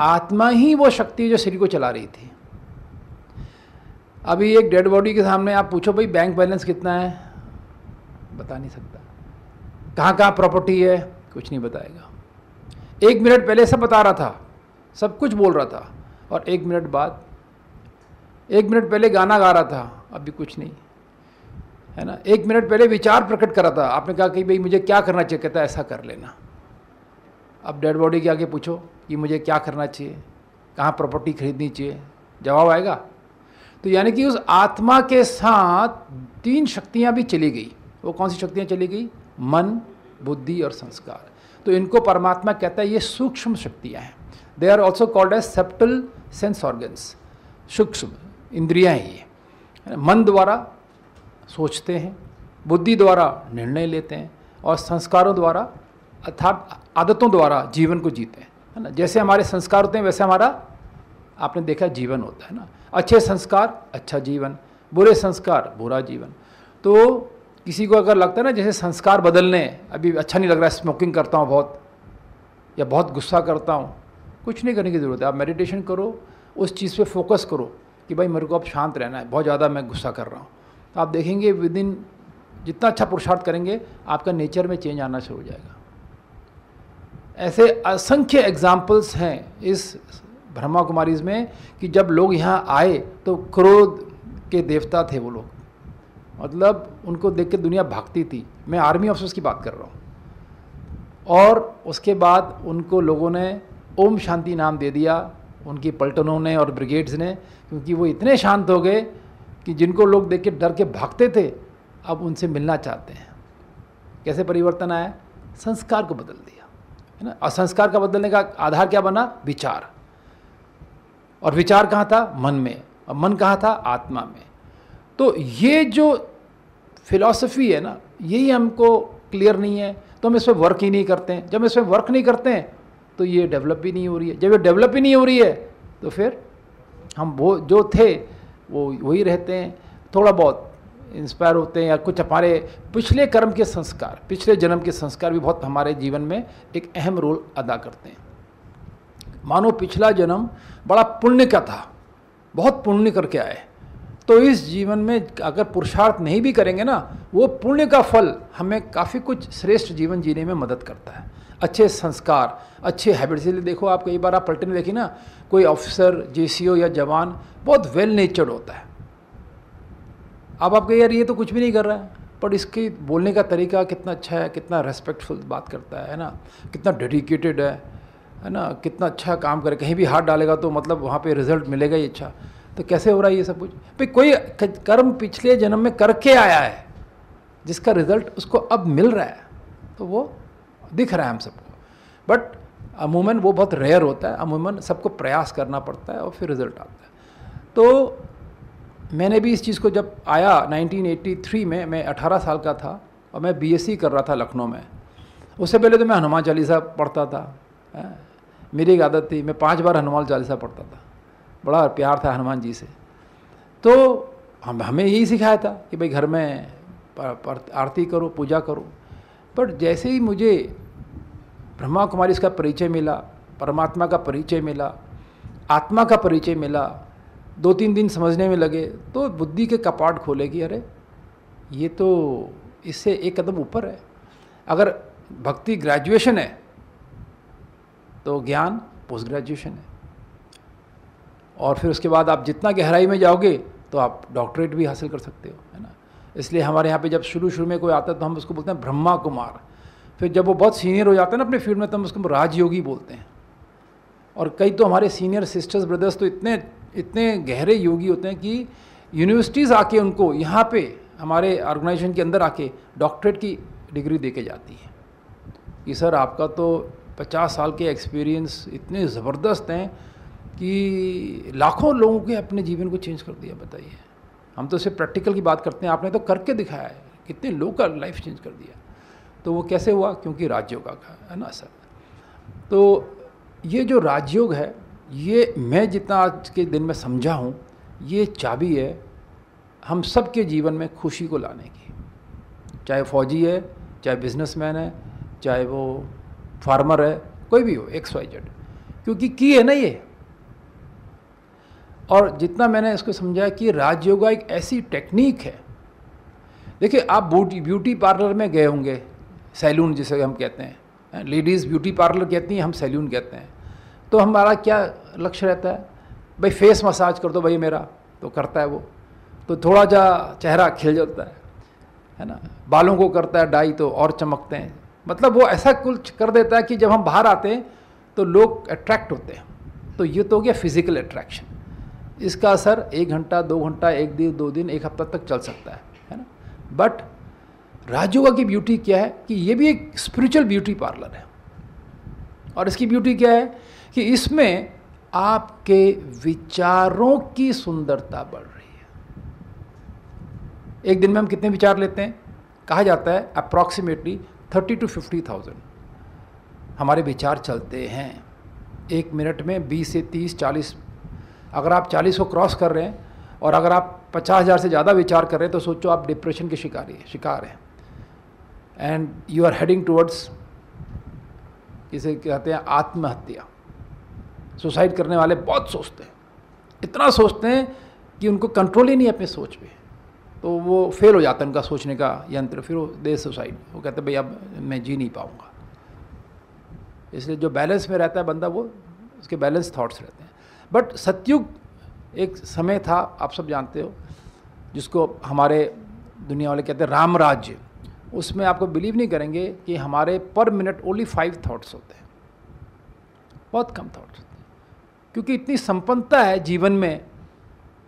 आत्मा ही वो शक्ति है जो शरीर को चला रही थी। अभी एक डेड बॉडी के सामने आप पूछो भाई बैंक बैलेंस कितना है, बता नहीं सकता। कहाँ कहाँ प्रॉपर्टी है, कुछ नहीं बताएगा। 1 मिनट पहले सब बता रहा था, सब कुछ बोल रहा था, और 1 मिनट बाद, 1 मिनट पहले गाना गा रहा था, अभी कुछ नहीं, है ना। 1 मिनट पहले विचार प्रकट कर रहा था, आपने कहा कि भाई मुझे क्या करना चाहिए, कहता है ऐसा कर लेना। अब डेड बॉडी के आगे पूछो कि मुझे क्या करना चाहिए, कहाँ प्रॉपर्टी खरीदनी चाहिए, जवाब आएगा। तो यानी कि उस आत्मा के साथ 3 शक्तियाँ भी चली गई। वो कौन सी शक्तियाँ चली गई? मन, बुद्धि और संस्कार। तो इनको परमात्मा कहता है ये सूक्ष्म शक्तियाँ हैं। They are also called as subtle sense organs. सूक्ष्म इंद्रियाँ हैं ये। मन द्वारा सोचते हैं, बुद्धि द्वारा निर्णय लेते हैं, और संस्कारों द्वारा अर्थात आदतों द्वारा जीवन को जीते हैं, है ना। जैसे हमारे संस्कार होते हैं वैसे हमारा, आपने देखा, जीवन होता है ना। अच्छे संस्कार अच्छा जीवन, बुरे संस्कार बुरा जीवन। तो किसी को अगर लगता है ना जैसे संस्कार बदलने, अभी अच्छा नहीं लग रहा है, स्मोकिंग करता हूँ बहुत, या बहुत गुस्सा करता हूँ, कुछ नहीं करने की ज़रूरत है। आप मेडिटेशन करो, उस चीज़ पे फोकस करो कि भाई मेरे को अब शांत रहना है, बहुत ज़्यादा मैं गुस्सा कर रहा हूँ। तो आप देखेंगे विद इन जितना अच्छा पुरुषार्थ करेंगे आपका नेचर में चेंज आना शुरू हो जाएगा। ऐसे असंख्य एग्जाम्पल्स हैं इस ब्रह्मा कुमारीज़ में कि जब लोग यहाँ आए तो क्रोध के देवता थे वो लोग, मतलब उनको देख के दुनिया भागती थी। मैं आर्मी ऑफिसर्स की बात कर रहा हूँ। और उसके बाद उनको लोगों ने ओम शांति नाम दे दिया, उनकी पलटनों ने और ब्रिगेड्स ने, क्योंकि वो इतने शांत हो गए कि जिनको लोग देख के डर के भागते थे अब उनसे मिलना चाहते हैं। कैसे परिवर्तन आया? संस्कार को बदल दिया, है ना। और संस्कार का बदलने का आधार क्या बना? विचार। और विचार कहाँ था? मन में। और मन कहाँ था? आत्मा में। तो ये जो फिलॉसफी है ना, यही हमको क्लियर नहीं है, तो हम इस पर वर्क ही नहीं करते हैं। जब हम इस पर वर्क नहीं करते हैं तो ये डेवलप भी नहीं हो रही है। जब ये डेवलप ही नहीं हो रही है तो फिर हम वो जो थे वो वही रहते हैं, थोड़ा बहुत इंस्पायर होते हैं, या कुछ हमारे पिछले कर्म के संस्कार, पिछले जन्म के संस्कार भी बहुत हमारे जीवन में एक अहम रोल अदा करते हैं। मानो पिछला जन्म बड़ा पुण्य का था, बहुत पुण्य करके आए, तो इस जीवन में अगर पुरुषार्थ नहीं भी करेंगे ना, वो पुण्य का फल हमें काफ़ी कुछ श्रेष्ठ जीवन जीने में मदद करता है। अच्छे संस्कार, अच्छे हैबिट्स। इसलिए देखो आप, कई बार आप पलटे में देखिए ना, कोई ऑफिसर, जेसीओ या जवान बहुत वेल नेचर्ड होता है। अब आप कहिए यार ये तो कुछ भी नहीं कर रहा है, पर इसके बोलने का तरीका कितना अच्छा है, कितना रेस्पेक्टफुल बात करता है ना, कितना डेडिकेटेड है ना, कितना अच्छा काम करे, कहीं भी हाथ डालेगा तो मतलब वहाँ पे रिजल्ट मिलेगा ही अच्छा। तो कैसे हो रहा है ये सब कुछ? भाई कोई कर्म पिछले जन्म में करके आया है जिसका रिजल्ट उसको अब मिल रहा है, तो वो दिख रहा है हम सबको। बट अमूमन वो बहुत रेयर होता है, अमूमन सबको प्रयास करना पड़ता है और फिर रिजल्ट आता है। तो मैंने भी इस चीज़ को जब आया 1983 में, मैं 18 साल का था और मैं बीएससी कर रहा था लखनऊ में। उससे पहले तो मैं हनुमान चालीसा पढ़ता था। मेरी एक आदत थी, मैं 5 बार हनुमान चालीसा पढ़ता था, बड़ा प्यार था हनुमान जी से। तो हमें यही सिखाया था कि भाई घर में आरती करो, पूजा करो। पर जैसे ही मुझे ब्रह्मा कुमारी का परिचय मिला, परमात्मा का परिचय मिला, आत्मा का परिचय मिला, 2-3 दिन समझने में लगे, तो बुद्धि के कपाट खोले कि अरे ये तो इससे एक कदम ऊपर है। अगर भक्ति ग्रेजुएशन है तो ज्ञान पोस्ट ग्रेजुएशन है, और फिर उसके बाद आप जितना गहराई में जाओगे तो आप डॉक्टरेट भी हासिल कर सकते हो, है ना। इसलिए हमारे यहाँ पे जब शुरू में कोई आता है तो हम उसको बोलते हैं ब्रह्मा कुमार। फिर जब वो बहुत सीनियर हो जाता है ना अपने फील्ड में, तो हम उसको राजयोगी बोलते हैं। और कई तो हमारे सीनियर सिस्टर्स ब्रदर्स तो इतने गहरे योगी होते हैं कि यूनिवर्सिटीज़ आके उनको यहाँ पे हमारे ऑर्गेनाइजेशन के अंदर आके डॉक्टरेट की डिग्री दे के जाती है कि सर आपका तो 50 साल के एक्सपीरियंस इतने ज़बरदस्त हैं कि लाखों लोगों के अपने जीवन को चेंज कर दिया। बताइए, हम तो सिर्फ प्रैक्टिकल की बात करते हैं, आपने तो करके दिखाया है, कितने लोगों का लाइफ चेंज कर दिया। तो वो कैसे हुआ? क्योंकि राजयोग का है ना सर। तो ये जो राजयोग है, ये मैं जितना आज के दिन में समझा हूँ, ये चाबी है हम सब के जीवन में खुशी को लाने की। चाहे फौजी है, चाहे बिजनेसमैन है, चाहे वो फार्मर है, कोई भी हो, XYZ, क्योंकि की है ना ये। और जितना मैंने इसको समझा कि राजयोगा एक ऐसी टेक्निक है, देखिए आप ब्यूटी पार्लर में गए होंगे, सैलून जिसे हम कहते हैं, लेडीज़ ब्यूटी पार्लर कहती हैं, हम सैलून कहते हैं। तो हमारा क्या लक्ष्य रहता है, भाई फेस मसाज कर दो भाई मेरा, तो करता है वो, तो थोड़ा जा चेहरा खिल जाता है ना। बालों को करता है डाई तो और चमकते हैं, मतलब वो ऐसा कुछ कर देता है कि जब हम बाहर आते हैं तो लोग अट्रैक्ट होते हैं। तो ये तो हो गया फिजिकल अट्रैक्शन। इसका असर 1 घंटा 2 घंटा 1 दिन 2 दिन 1 हफ्ता तक चल सकता है ना। बट राजयोगा की ब्यूटी क्या है कि ये भी एक स्पिरिचुअल ब्यूटी पार्लर है। और इसकी ब्यूटी क्या है कि इसमें आपके विचारों की सुंदरता बढ़ रही है। एक दिन में हम कितने विचार लेते हैं? कहा जाता है अप्रॉक्सीमेटली 30 to 50,000 हमारे विचार चलते हैं। 1 मिनट में 20 से 30 40, अगर आप 40 को क्रॉस कर रहे हैं और अगर आप 50,000 से ज़्यादा विचार कर रहे हैं तो सोचो आप डिप्रेशन के शिकार हैं। And you are heading towards, इसे कहते हैं आत्महत्या। सुसाइड करने वाले बहुत सोचते हैं, इतना सोचते हैं कि उनको कंट्रोल ही नहीं है अपनी सोच पे, तो वो फेल हो जाता है उनका सोचने का यंत्र, फिर वो दे सुसाइड। वो कहते हैं भाई अब मैं जी नहीं पाऊँगा। इसलिए जो बैलेंस में रहता है बंदा, वो उसके बैलेंस थॉट्स रहते हैं। बट सतयुग एक समय था, आप सब जानते हो, जिसको हमारे दुनिया वाले कहते हैं राम राज्य। उसमें आपको बिलीव नहीं करेंगे कि हमारे पर मिनट ओनली 5 थॉट्स होते हैं, बहुत कम थॉट्स होते हैं, क्योंकि इतनी संपन्नता है जीवन में,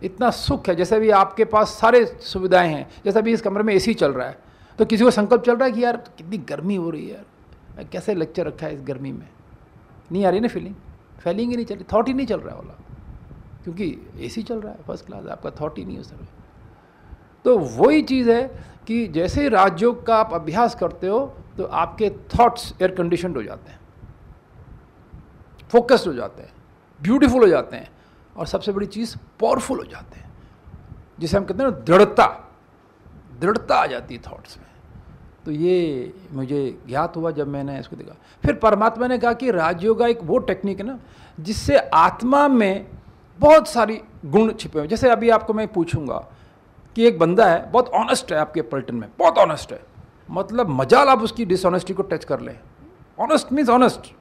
इतना सुख है। जैसे भी आपके पास सारे सुविधाएं हैं, जैसे अभी इस कमरे में एसी चल रहा है, तो किसी को संकल्प चल रहा है कि यार कितनी गर्मी हो रही है यार, कैसे लेक्चर रखा है इस गर्मी में, नहीं आ रही ना फीलिंग ही नहीं चल रही, थॉट ही नहीं चल रहा है वाला, क्योंकि एसी चल रहा है फर्स्ट क्लास, आपका थॉट ही नहीं हो सर। तो वही चीज़ है कि जैसे राजयोग का आप अभ्यास करते हो तो आपके थॉट्स एयर कंडीशनड हो जाते हैं, फोकस्ड हो जाते हैं, ब्यूटीफुल हो जाते हैं, और सबसे बड़ी चीज़ पावरफुल हो जाते हैं, जिसे हम कहते हैं ना दृढ़ता आ जाती है थॉट्स में। तो ये मुझे ज्ञात हुआ जब मैंने इसको देखा। फिर परमात्मा ने कहा कि राजयोगा एक वो टेक्निक है ना जिससे आत्मा में बहुत सारी गुण छिपे हुए। जैसे अभी आपको मैं पूछूंगा कि एक बंदा है बहुत ऑनेस्ट है, आपके पलटन में बहुत ऑनेस्ट है, मतलब मजाल आप उसकी डिसऑनेस्टी को टच कर लें। ऑनेस्ट मीन्स ऑनेस्ट,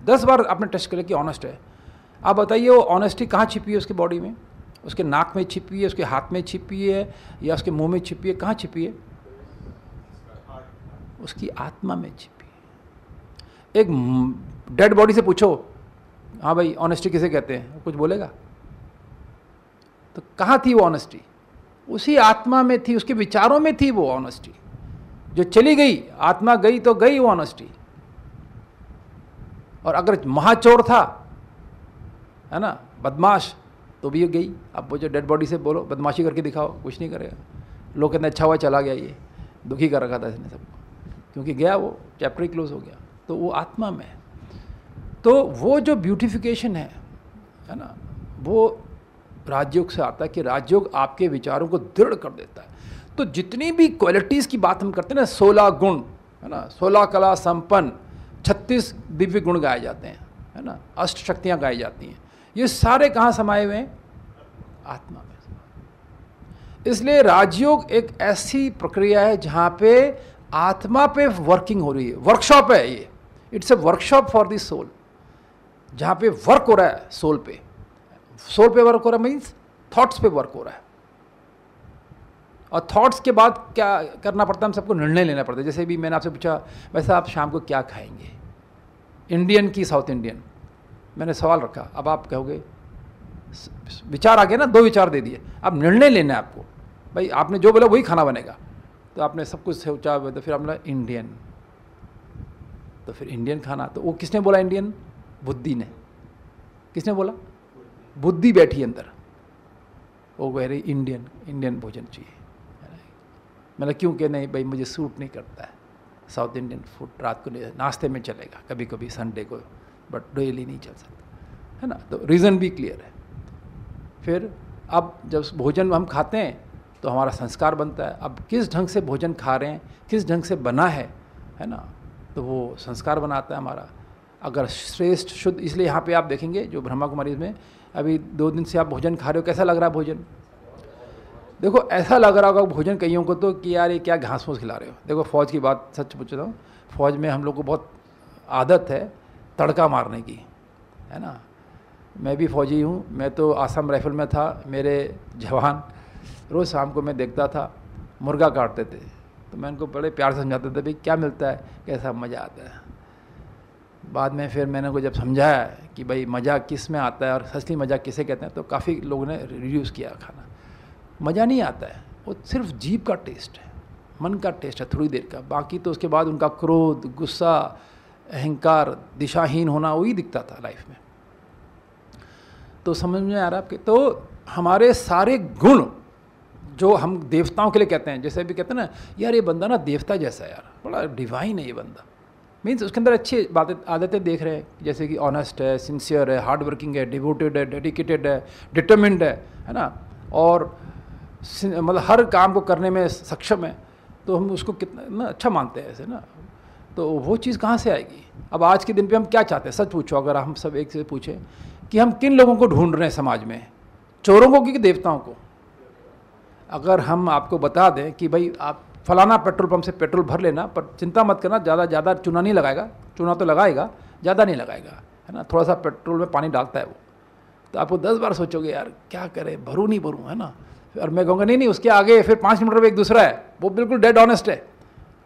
10 बार आपने टच कर लिया कि ऑनेस्ट है। आप बताइए वो ऑनेस्टी कहाँ छिपी है उसके बॉडी में? उसके नाक में छिपी है, उसके हाथ में छिपी है, या उसके मुंह में छिपी है? कहाँ छिपी है? उसकी आत्मा में छिपी है। एक डेड बॉडी से पूछो, हाँ भाई ऑनेस्टी किसे कहते हैं, वो कुछ बोलेगा? तो कहाँ थी वो ऑनेस्टी? उसी आत्मा में थी, उसके विचारों में थी वो ऑनेस्टी। जो चली गई, आत्मा गई तो गई वो ऑनेस्टी। और अगर महाचोर था, है ना, बदमाश, तो भी ये गई। अब वो जो डेड बॉडी से बोलो बदमाशी करके दिखाओ, कुछ नहीं करेगा। लोग कहते हैं अच्छा हुआ चला गया, ये दुखी कर रखा था इसने सबको, क्योंकि गया वो, चैप्टर ही क्लोज हो गया। तो वो आत्मा में, तो वो जो ब्यूटिफिकेशन है ना, वो राजयोग से आता है कि राजयोग आपके विचारों को दृढ़ कर देता है। तो जितनी भी क्वालिटीज़ की बात हम करते हैं ना, 16 गुण, है ना, 16 कला संपन्न, 36 दिव्य गुण गाए जाते हैं, है ना, अष्ट शक्तियाँ गाई जाती हैं, ये सारे कहाँ समाये हुए हैं? आत्मा में। इसलिए राजयोग एक ऐसी प्रक्रिया है जहाँ पे आत्मा पे वर्किंग हो रही है, वर्कशॉप है ये, it's a workshop for the soul, जहाँ पे वर्क हो रहा है सोल पे वर्क हो रहा है, मीन्स थॉट्स पे वर्क हो रहा है। और थॉट्स के बाद क्या करना पड़ता है? हम सबको निर्णय लेना पड़ता है। जैसे भी मैंने आपसे पूछा वैसे आप शाम को क्या खाएंगे, इंडियन की साउथ इंडियन, मैंने सवाल रखा, अब आप कहोगे, विचार आ गया ना, 2 विचार दे दिए, अब निर्णय लेना है आपको, भाई आपने जो बोला वही खाना बनेगा। तो आपने सब कुछ सोचा, तो फिर आपने इंडियन, तो फिर इंडियन खाना, तो वो किसने बोला इंडियन? बुद्धि ने। किसने बोला? बुद्धि बैठी अंदर, वो कह रही इंडियन भोजन चाहिए। मतलब क्यों? कि नहीं भाई मुझे सूट नहीं करता है साउथ इंडियन फूड, रात को नाश्ते में चलेगा कभी कभी संडे को, बट डेली नहीं चल सकता, है ना। तो रीज़न भी क्लियर है। फिर अब जब भोजन हम खाते हैं तो हमारा संस्कार बनता है। अब किस ढंग से भोजन खा रहे हैं, किस ढंग से बना है ना, तो वो संस्कार बनाता है हमारा। अगर श्रेष्ठ शुद्ध, इसलिए यहाँ पे आप देखेंगे जो ब्रह्मा कुमारी में अभी 2 दिन से आप भोजन खा रहे हो, कैसा लग रहा है भोजन? देखो ऐसा लग रहा होगा भोजन कईयों को तो कि यार ये क्या घास फूस खिला रहे हो। देखो फौज की बात सच पूछ रहा हूँ, फौज में हम लोग को बहुत आदत है तड़का मारने की, है ना। मैं भी फौजी हूँ, मैं तो आसाम राइफल में था, मेरे जवान रोज़ शाम को मैं देखता था मुर्गा काटते थे, तो मैं उनको बड़े प्यार से समझाता था भाई क्या मिलता है, कैसा मज़ा आता है। बाद में फिर मैंने को जब समझाया कि भाई मज़ा किस में आता है और असली मज़ा किसे कहते हैं, तो काफ़ी लोगों ने रिड्यूस किया खाना। मज़ा नहीं आता है, वो सिर्फ जीभ का टेस्ट है, मन का टेस्ट है थोड़ी देर का, बाकी तो उसके बाद उनका क्रोध, गुस्सा, अहंकार, दिशाहीन होना वही दिखता था लाइफ में। तो समझ में आ रहा है आपके? तो हमारे सारे गुण जो हम देवताओं के लिए कहते हैं, जैसे भी कहते हैं ना यार ये बंदा ना देवता जैसा है यार, बड़ा डिवाइन है ये बंदा, मीन्स उसके अंदर अच्छी बातें आदतें देख रहे हैं, जैसे कि ऑनेस्ट है, सिंसियर है, हार्ड वर्किंग है, डिवोटेड है, डेडिकेटेड है, डिटर्मिन्ड है ना, और मतलब हर काम को करने में सक्षम है, तो हम उसको कितना ना अच्छा मानते हैं ऐसे ना। तो वो चीज़ कहाँ से आएगी? अब आज के दिन पे हम क्या चाहते हैं? सच पूछो, अगर हम सब एक से पूछें कि हम किन लोगों को ढूंढ रहे हैं समाज में, चोरों को कि देवताओं को? अगर हम आपको बता दें कि भाई आप फलाना पेट्रोल पंप से पेट्रोल भर लेना, पर चिंता मत करना, ज़्यादा चूना नहीं लगाएगा, चूना तो लगाएगा, ज़्यादा नहीं लगाएगा, है ना, थोड़ा सा पेट्रोल में पानी डालता है वो, तो आपको 10 बार सोचोगे यार क्या करे, भरूँ नहीं भरूँ, है ना। और मैं कहूँगा नहीं उसके आगे फिर 5 मीटर पे एक दूसरा है, वो बिल्कुल डेड ऑनेस्ट है,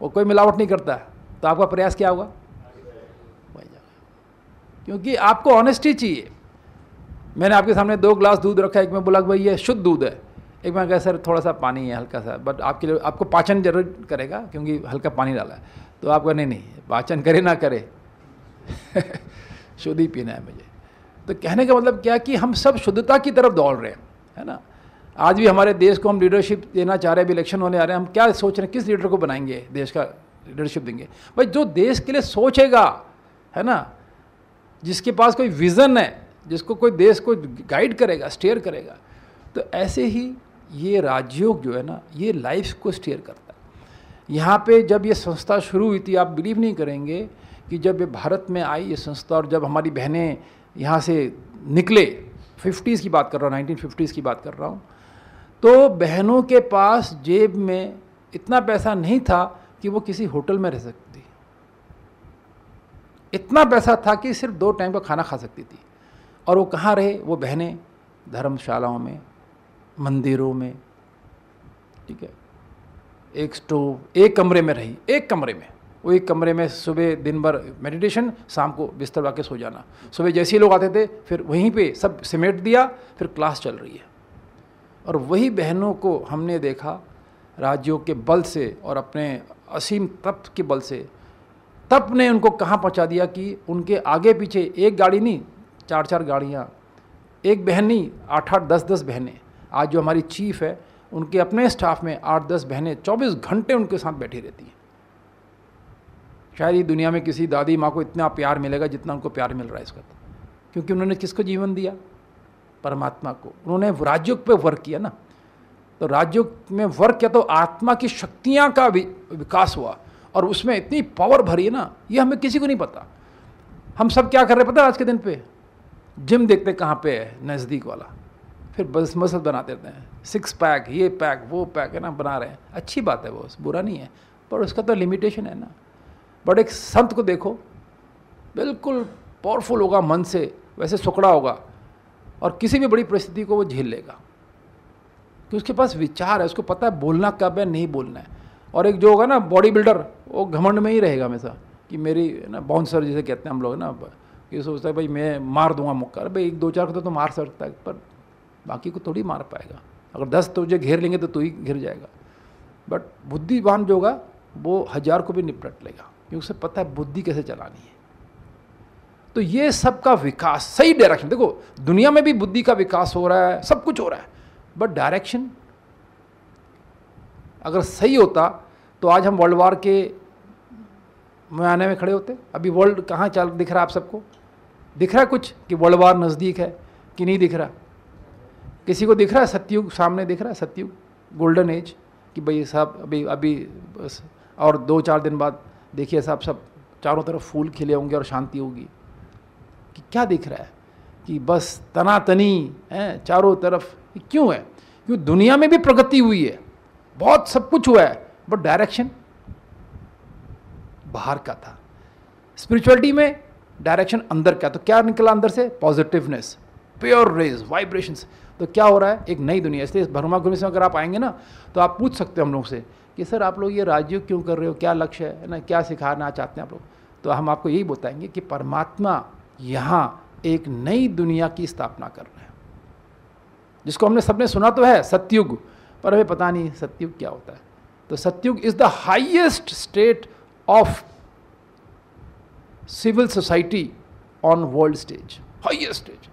वो कोई मिलावट नहीं करता है, तो आपका प्रयास क्या होगा? क्योंकि आपको ऑनेस्टी चाहिए। मैंने आपके सामने 2 ग्लास दूध रखा है, एक में बोला भाई ये शुद्ध दूध है, एक में कहा सर थोड़ा सा पानी है हल्का सा, बट आपके लिए आपको पाचन जरूर करेगा क्योंकि हल्का पानी डाला है, तो आपको नहीं पाचन करे ना करे शुद्ध ही पीना है मुझे। तो कहने का मतलब क्या कि हम सब शुद्धता की तरफ दौड़ रहे हैं, है ना। आज भी हमारे देश को हम लीडरशिप देना चाह रहे हैं, अभी इलेक्शन होने आ रहे हैं, हम क्या सोच रहे हैं किस लीडर को बनाएंगे, देश का लीडरशिप देंगे? भाई जो देश के लिए सोचेगा, है ना, जिसके पास कोई विज़न है, जिसको कोई देश को गाइड करेगा, स्टीयर करेगा। तो ऐसे ही ये राजयोग जो है ना, ये लाइफ को स्टीयर करता है। यहाँ पे जब ये संस्था शुरू हुई थी, आप बिलीव नहीं करेंगे कि जब ये भारत में आई ये संस्था, और जब हमारी बहनें यहाँ से निकले, 50s की बात कर रहा हूँ, 1950s की बात कर रहा हूँ, तो बहनों के पास जेब में इतना पैसा नहीं था कि वो किसी होटल में रह सकती, इतना पैसा था कि सिर्फ 2 टाइम का खाना खा सकती थी। और वो कहाँ रहे? वो बहनें धर्मशालाओं में, मंदिरों में, ठीक है, एक स्टोव, एक कमरे में रही, एक कमरे में, वो एक कमरे में सुबह दिन भर मेडिटेशन, शाम को बिस्तर वाके सो जाना। सुबह जैसे ही लोग आते थे फिर वहीं पे सब सिमेट दिया, फिर क्लास चल रही है। और वही बहनों को हमने देखा राजयोग के बल से और अपने असीम तप के बल से, तप ने उनको कहाँ पहुँचा दिया कि उनके आगे पीछे एक गाड़ी नहीं, 4-4 गाड़ियाँ, एक बहन नहीं, 8-8, 10-10 बहनें। आज जो हमारी चीफ है, उनके अपने स्टाफ में 8-10 बहनें 24 घंटे उनके साथ बैठी रहती हैं। शायद ये दुनिया में किसी दादी माँ को इतना प्यार मिलेगा जितना उनको प्यार मिल रहा है इस वक्त, क्योंकि उन्होंने किसको जीवन दिया? परमात्मा को। उन्होंने राजयोग पे वर्क किया ना, तो राजयोग में वर्क किया तो आत्मा की शक्तियाँ का विकास हुआ, और उसमें इतनी पावर भरी है ना, ये हमें किसी को नहीं पता। हम सब क्या कर रहे हैं पता है आज के दिन पे? जिम देखते कहाँ पे है नज़दीक वाला, फिर बस मसल बनाते रहते हैं, 6 पैक, ये पैक, वो पैक, है ना, बना रहे हैं। अच्छी बात है, वो बुरा नहीं है, पर उसका तो लिमिटेशन है ना। बट एक संत को देखो, बिल्कुल पावरफुल होगा मन से, वैसे सुकड़ा होगा, और किसी भी बड़ी परिस्थिति को वो झेल लेगा, कि उसके पास विचार है, उसको पता है बोलना कब है, नहीं बोलना है। और एक जो होगा ना बॉडी बिल्डर, वो घमंड में ही रहेगा हमेशा कि मेरी ना बाउंसर जिसे कहते हैं हम लोग ना, ये सोचता है भाई मैं मार दूंगा मुक्का। भाई 1-2-4 को तो मार सकता है, पर बाकी को थोड़ी मार पाएगा। अगर 10 तुझे घेर लेंगे तो तू ही घिर जाएगा। बट बुद्धिवान जो होगा वो 1000 को भी निपट लेगा, क्योंकि उसे पता है बुद्धि कैसे चलानी है। तो ये सब का विकास सही डायरेक्शन, देखो दुनिया में भी बुद्धि का विकास हो रहा है, सब कुछ हो रहा है, बट डायरेक्शन अगर सही होता तो आज हम वर्ल्ड वार के मुआयने में खड़े होते। अभी वर्ल्ड कहाँ चल दिख रहा है? आप सबको दिख रहा है कुछ कि वर्ल्ड वार नज़दीक है कि नहीं दिख रहा? किसी को दिख रहा है सतयुग सामने दिख रहा है? सतयुग, गोल्डन एज, कि भाई साहब अभी बस और 2-4 दिन बाद देखिए साहब सब चारों तरफ फूल खिले होंगे और शांति होगी। कि क्या दिख रहा है कि बस तनातनी है चारों तरफ, क्यों है? क्योंकि दुनिया में भी प्रगति हुई है, बहुत सब कुछ हुआ है, बट डायरेक्शन बाहर का था। स्पिरिचुअलिटी में डायरेक्शन अंदर का, तो क्या निकला अंदर से? Positiveness, pure rays, vibrations. तो क्या हो रहा है? एक नई दुनिया। इसलिए ब्रह्मा कुमारी में अगर आप आएंगे ना तो आप पूछ सकते हो हम लोग से कि सर आप लोग ये राजयोग क्यों कर रहे हो, क्या लक्ष्य है ना, क्या सिखाना चाहते हैं आप लोग? तो हम आपको यही बताएंगे कि परमात्मा यहाँ एक नई दुनिया की स्थापना कर रहे हैं, जिसको हमने सबने सुना तो है सतयुग, पर हमें पता नहीं सतयुग क्या होता है। तो Satyug is the highest state of civil society on world stage, highest stage.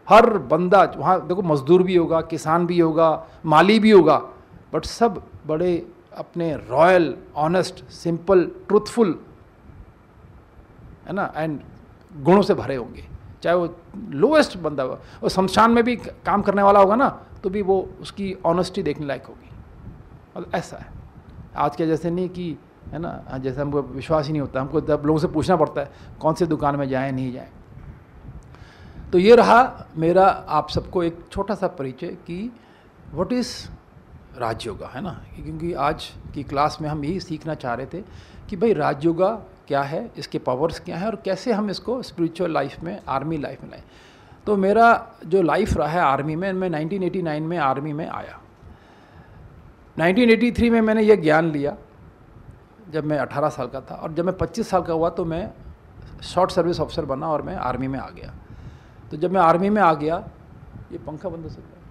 हर बंदा वहाँ देखो, मजदूर भी होगा, किसान भी होगा, माली भी होगा, बट सब बड़े अपने रॉयल, ऑनेस्ट, सिंपल, ट्रूथफुल है ना, एंड गुणों से भरे होंगे। चाहे वो लोएस्ट बंदा हो, और शमशान में भी काम करने वाला होगा ना, तो भी वो उसकी ऑनेस्टी देखने लायक होगी। और ऐसा है आज के जैसे नहीं कि है ना, जैसे हमको विश्वास ही नहीं होता, हमको जब लोगों से पूछना पड़ता है कौन सी दुकान में जाएं नहीं जाएं। तो ये रहा मेरा आप सबको एक छोटा सा परिचय कि व्हाट इज़ राजयोगा, है ना, क्योंकि आज की क्लास में हम यही सीखना चाह रहे थे कि भाई राजयोगा क्या है, इसके पावर्स क्या है और कैसे हम इसको स्पिरिचुअल लाइफ में, आर्मी लाइफ में लाएं। तो मेरा जो लाइफ रहा है आर्मी में, मैं 1989 में आर्मी में आया। 1983 में मैंने ये ज्ञान लिया जब मैं 18 साल का था, और जब मैं 25 साल का हुआ तो मैं शॉर्ट सर्विस ऑफिसर बना और मैं आर्मी में आ गया। तो जब मैं आर्मी में आ गया, ये पंखा बंद हो सकता है,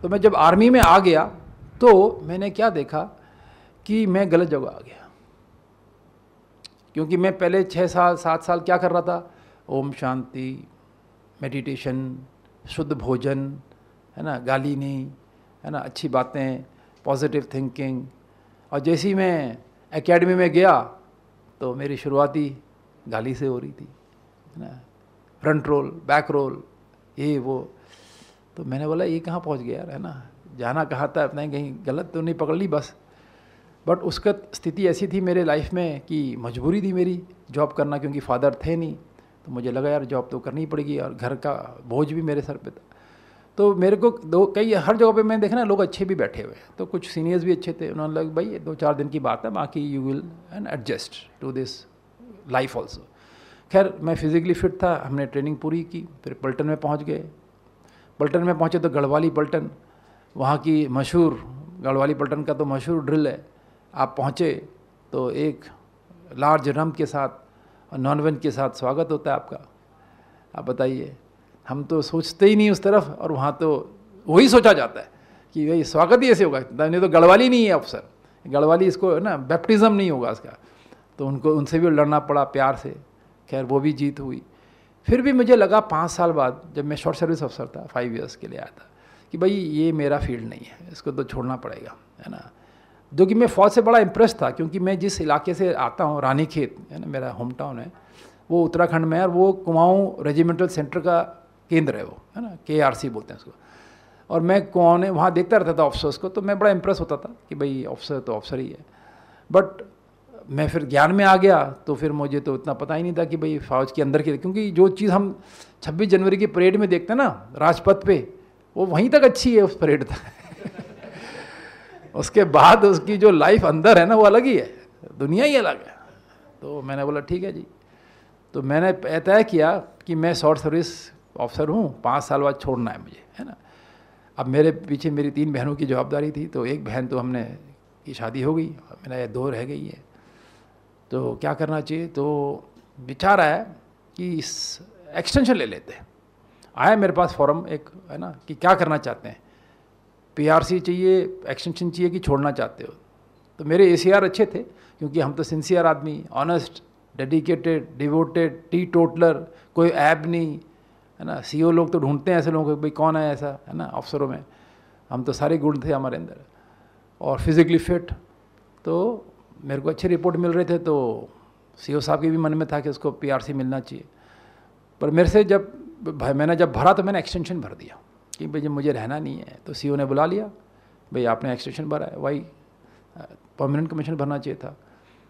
तो मैं जब आर्मी में आ गया तो मैंने क्या देखा कि मैं गलत जगह आ गया। क्योंकि मैं पहले 6 साल 7 साल क्या कर रहा था, ओम शांति, मेडिटेशन, शुद्ध भोजन, है ना, गाली नहीं, है ना, अच्छी बातें, पॉजिटिव थिंकिंग। और जैसे ही मैं एकेडमी में गया तो मेरी शुरुआती गाली से हो रही थी, है ना, फ्रंट रोल, बैक रोल, ये वो। तो मैंने बोला ये कहाँ पहुँच गया यार, है ना, जाना कहाँ था, अपना कहीं गलत तो नहीं पकड़ ली बस। बट उसका स्थिति ऐसी थी मेरे लाइफ में कि मजबूरी थी मेरी जॉब करना, क्योंकि फादर थे नहीं, तो मुझे लगा यार जॉब तो करनी पड़ेगी, और घर का बोझ भी मेरे सर पे था। तो मेरे को हर जगह पे मैंने देखा ना, लोग अच्छे भी बैठे हुए, तो कुछ सीनियर्स भी अच्छे थे, उन्होंने लगा भाई 2-4 दिन की बात है, बाकी you will and adjust to this life also. खैर मैं फिज़िकली फिट था, हमने ट्रेनिंग पूरी की, फिर पलटन में पहुंच गए। पलटन में पहुंचे तो गढ़वाली पलटन, वहाँ की मशहूर, गढ़वाली पलटन का तो मशहूर ड्रिल है, आप पहुँचे तो एक लार्ज रम के साथ और नॉन वेज के साथ स्वागत होता है आपका। आप बताइए, हम तो सोचते ही नहीं उस तरफ, और वहाँ तो वही सोचा जाता है कि भाई स्वागत ही ऐसे होगा, नहीं तो गढ़वाली नहीं है अफसर, गढ़वाली इसको है ना, बैप्टिज़म नहीं होगा इसका। तो उनसे भी लड़ना पड़ा प्यार से, खैर वो भी जीत हुई। फिर भी मुझे लगा 5 साल बाद, जब मैं शॉर्ट सर्विस अफसर था, 5 ईयर्स के लिए आया था, कि भाई ये मेरा फील्ड नहीं है, इसको तो छोड़ना पड़ेगा, है ना। जो कि मैं फ़ौज से बड़ा इम्प्रेस था, क्योंकि मैं जिस इलाके से आता हूँ, रानीखेत है ना, मेरा होम टाउन है, वो उत्तराखंड में है, और वो कुमाऊँ रेजिमेंटल सेंटर का केंद्र है वो, है ना, KRC बोलते हैं उसको। और मैं कौन वहाँ देखता रहता था ऑफिसर्स को, तो मैं बड़ा इम्प्रेस होता था कि भाई ऑफिसर तो ऑफिसर ही है। बट मैं फिर ज्ञान में आ गया, तो फिर मुझे तो इतना पता ही नहीं था कि भाई फौज के अंदर की, क्योंकि जो चीज़ हम 26 जनवरी की परेड में देखते हैं ना राजपथ पे, वो वहीं तक अच्छी है उस परेड तक उसके बाद उसकी जो लाइफ अंदर है ना, वो अलग ही है, दुनिया ही अलग है। तो मैंने बोला ठीक है जी। तो मैंने तय किया कि मैं शॉर्ट सर्विस ऑफिसर हूँ, 5 साल बाद छोड़ना है मुझे, है ना। अब मेरे पीछे मेरी 3 बहनों की जवाबदारी थी, तो एक बहन तो हमने की शादी हो गई, मेरा 2 रह गई है। तो क्या करना चाहिए, तो विचार आया कि इस एक्सटेंशन ले लेते हैं। आया मेरे पास फॉर्म एक, है ना, कि क्या करना चाहते हैं, PRC चाहिए, एक्सटेंशन चाहिए कि छोड़ना चाहते हो। तो मेरे ACR अच्छे थे, क्योंकि हम तो सिंसियर आदमी, honest, dedicated, devoted, T toddler, कोई ऐब नहीं, है ना। CO लोग तो ढूंढते हैं ऐसे लोगों को, भाई कौन है ऐसा, है ना, अफसरों में। हम तो सारे गुण थे हमारे अंदर, और फिज़िकली फिट। तो मेरे को अच्छे रिपोर्ट मिल रहे थे, तो CO साहब के भी मन में था कि उसको PRC मिलना चाहिए। पर मेरे से मैंने जब भरा तो मैंने एक्सटेंशन भर दिया कि भाई जब मुझे रहना नहीं है। तो CO ने बुला लिया, भाई आपने एक्सटेंशन भरा है, वही परमानेंट कमीशन भरना चाहिए था।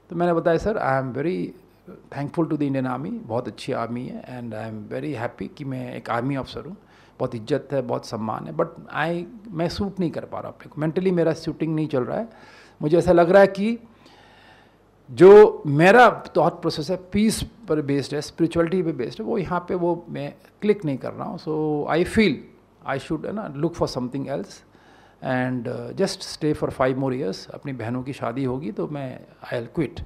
तो मैंने बताया sir I am very thankful to the Indian army, बहुत अच्छी आर्मी है and I am very happy कि मैं एक आर्मी ऑफिसर हूँ। बहुत इज्जत है, बहुत सम्मान है, बट मैं सूट नहीं कर पा रहा अपने को, मेंटली मेरा शूटिंग नहीं चल रहा है। मुझे ऐसा लग रहा है कि जो मेरा थॉट प्रोसेस है पीस पर बेस्ड है, स्पिरिचुअलिटी पे बेस्ड है, वो यहाँ पे वो मैं क्लिक नहीं कर रहा हूँ। सो आई फील आई शुड ना look for something else and just stay for 5 more years। अपनी बहनों की शादी होगी तो मैं आई विल क्विट।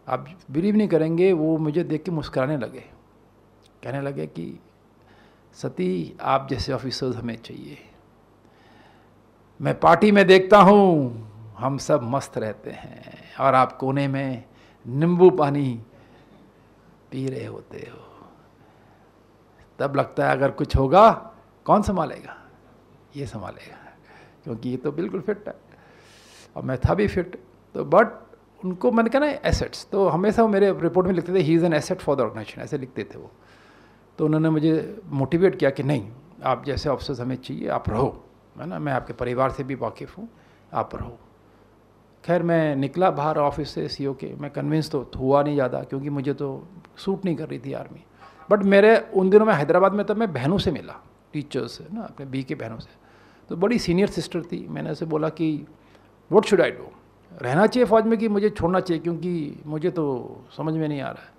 आप बिलीव नहीं करेंगे, वो मुझे देख के मुस्कुराने लगे, कहने लगे कि सती आप जैसे ऑफिसर्स हमें चाहिए। मैं पार्टी में देखता हूँ हम सब मस्त रहते हैं और आप कोने में नींबू पानी पी रहे होते हो, तब लगता है अगर कुछ होगा कौन संभालेगा, ये संभालेगा, क्योंकि ये तो बिल्कुल फिट है और मैं था भी फिट। तो बट उनको मैंने कहा ना एसेट्स, तो हमेशा वो मेरे रिपोर्ट में लिखते थे he is an asset for the organisation, ऐसे लिखते थे वो। तो उन्होंने मुझे मोटिवेट किया कि नहीं, आप जैसे ऑफिसर्स हमें चाहिए, आप रहो, है ना, मैं आपके परिवार से भी वाकिफ़ हूँ, आप रहो। खैर मैं निकला बाहर ऑफिस से सीओ के, मैं कन्विंस तो हुआ नहीं ज़्यादा, क्योंकि मुझे तो सूट नहीं कर रही थी आर्मी। बट मेरे उन दिनों में हैदराबाद में तब मैं बहनों से मिला, टीचर्स से ना, अपने बी के बहनों से। तो बड़ी सीनियर सिस्टर थी, मैंने उसे बोला कि व्हाट शुड आई डू, रहना चाहिए फ़ौज में कि मुझे छोड़ना चाहिए, क्योंकि मुझे तो समझ में नहीं आ रहा है।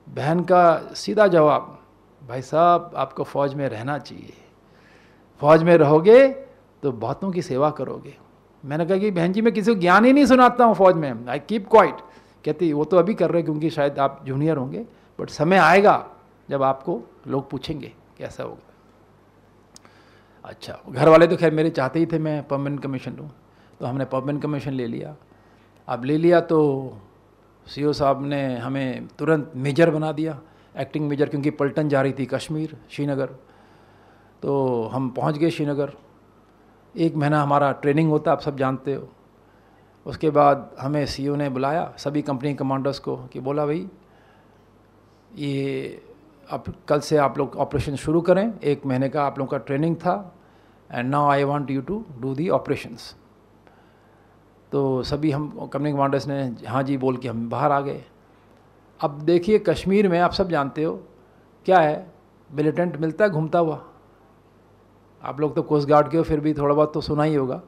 बहन का सीधा जवाब, भाई साहब आपको फ़ौज में रहना चाहिए, फ़ौज में रहोगे तो बहुतों की सेवा करोगे। मैंने कहा कि बहन जी मैं किसी को ज्ञान ही नहीं सुनाता हूँ फ़ौज में, आई कीप क्वाइट। कहती वो तो अभी कर रहे क्योंकि शायद आप जूनियर होंगे, बट समय आएगा जब आपको लोग पूछेंगे कैसा होगा। अच्छा, घर वाले तो खैर मेरे चाहते ही थे मैं परमानेंट कमीशन लूँ, तो हमने परमानेंट कमीशन ले लिया। अब ले लिया तो सीओ साहब ने हमें तुरंत मेजर बना दिया, एक्टिंग मेजर, क्योंकि पलटन जा रही थी कश्मीर, श्रीनगर। तो हम पहुंच गए श्रीनगर, 1 महीना हमारा ट्रेनिंग होता, आप सब जानते हो। उसके बाद हमें सीओ ने बुलाया सभी कंपनी कमांडर्स को कि बोला भाई ये अब कल से आप लोग ऑपरेशन शुरू करें, 1 महीने का आप लोगों का ट्रेनिंग था and now I want you to do the operations. तो सभी हम कंपनी कमांडर्स ने हाँ जी बोल के हम बाहर आ गए। अब देखिए कश्मीर में आप सब जानते हो क्या है, मिलिटेंट मिलता है घूमता हुआ। आप लोग तो कोस्ट गार्ड के हो, फिर भी थोड़ा बहुत तो सुना ही होगा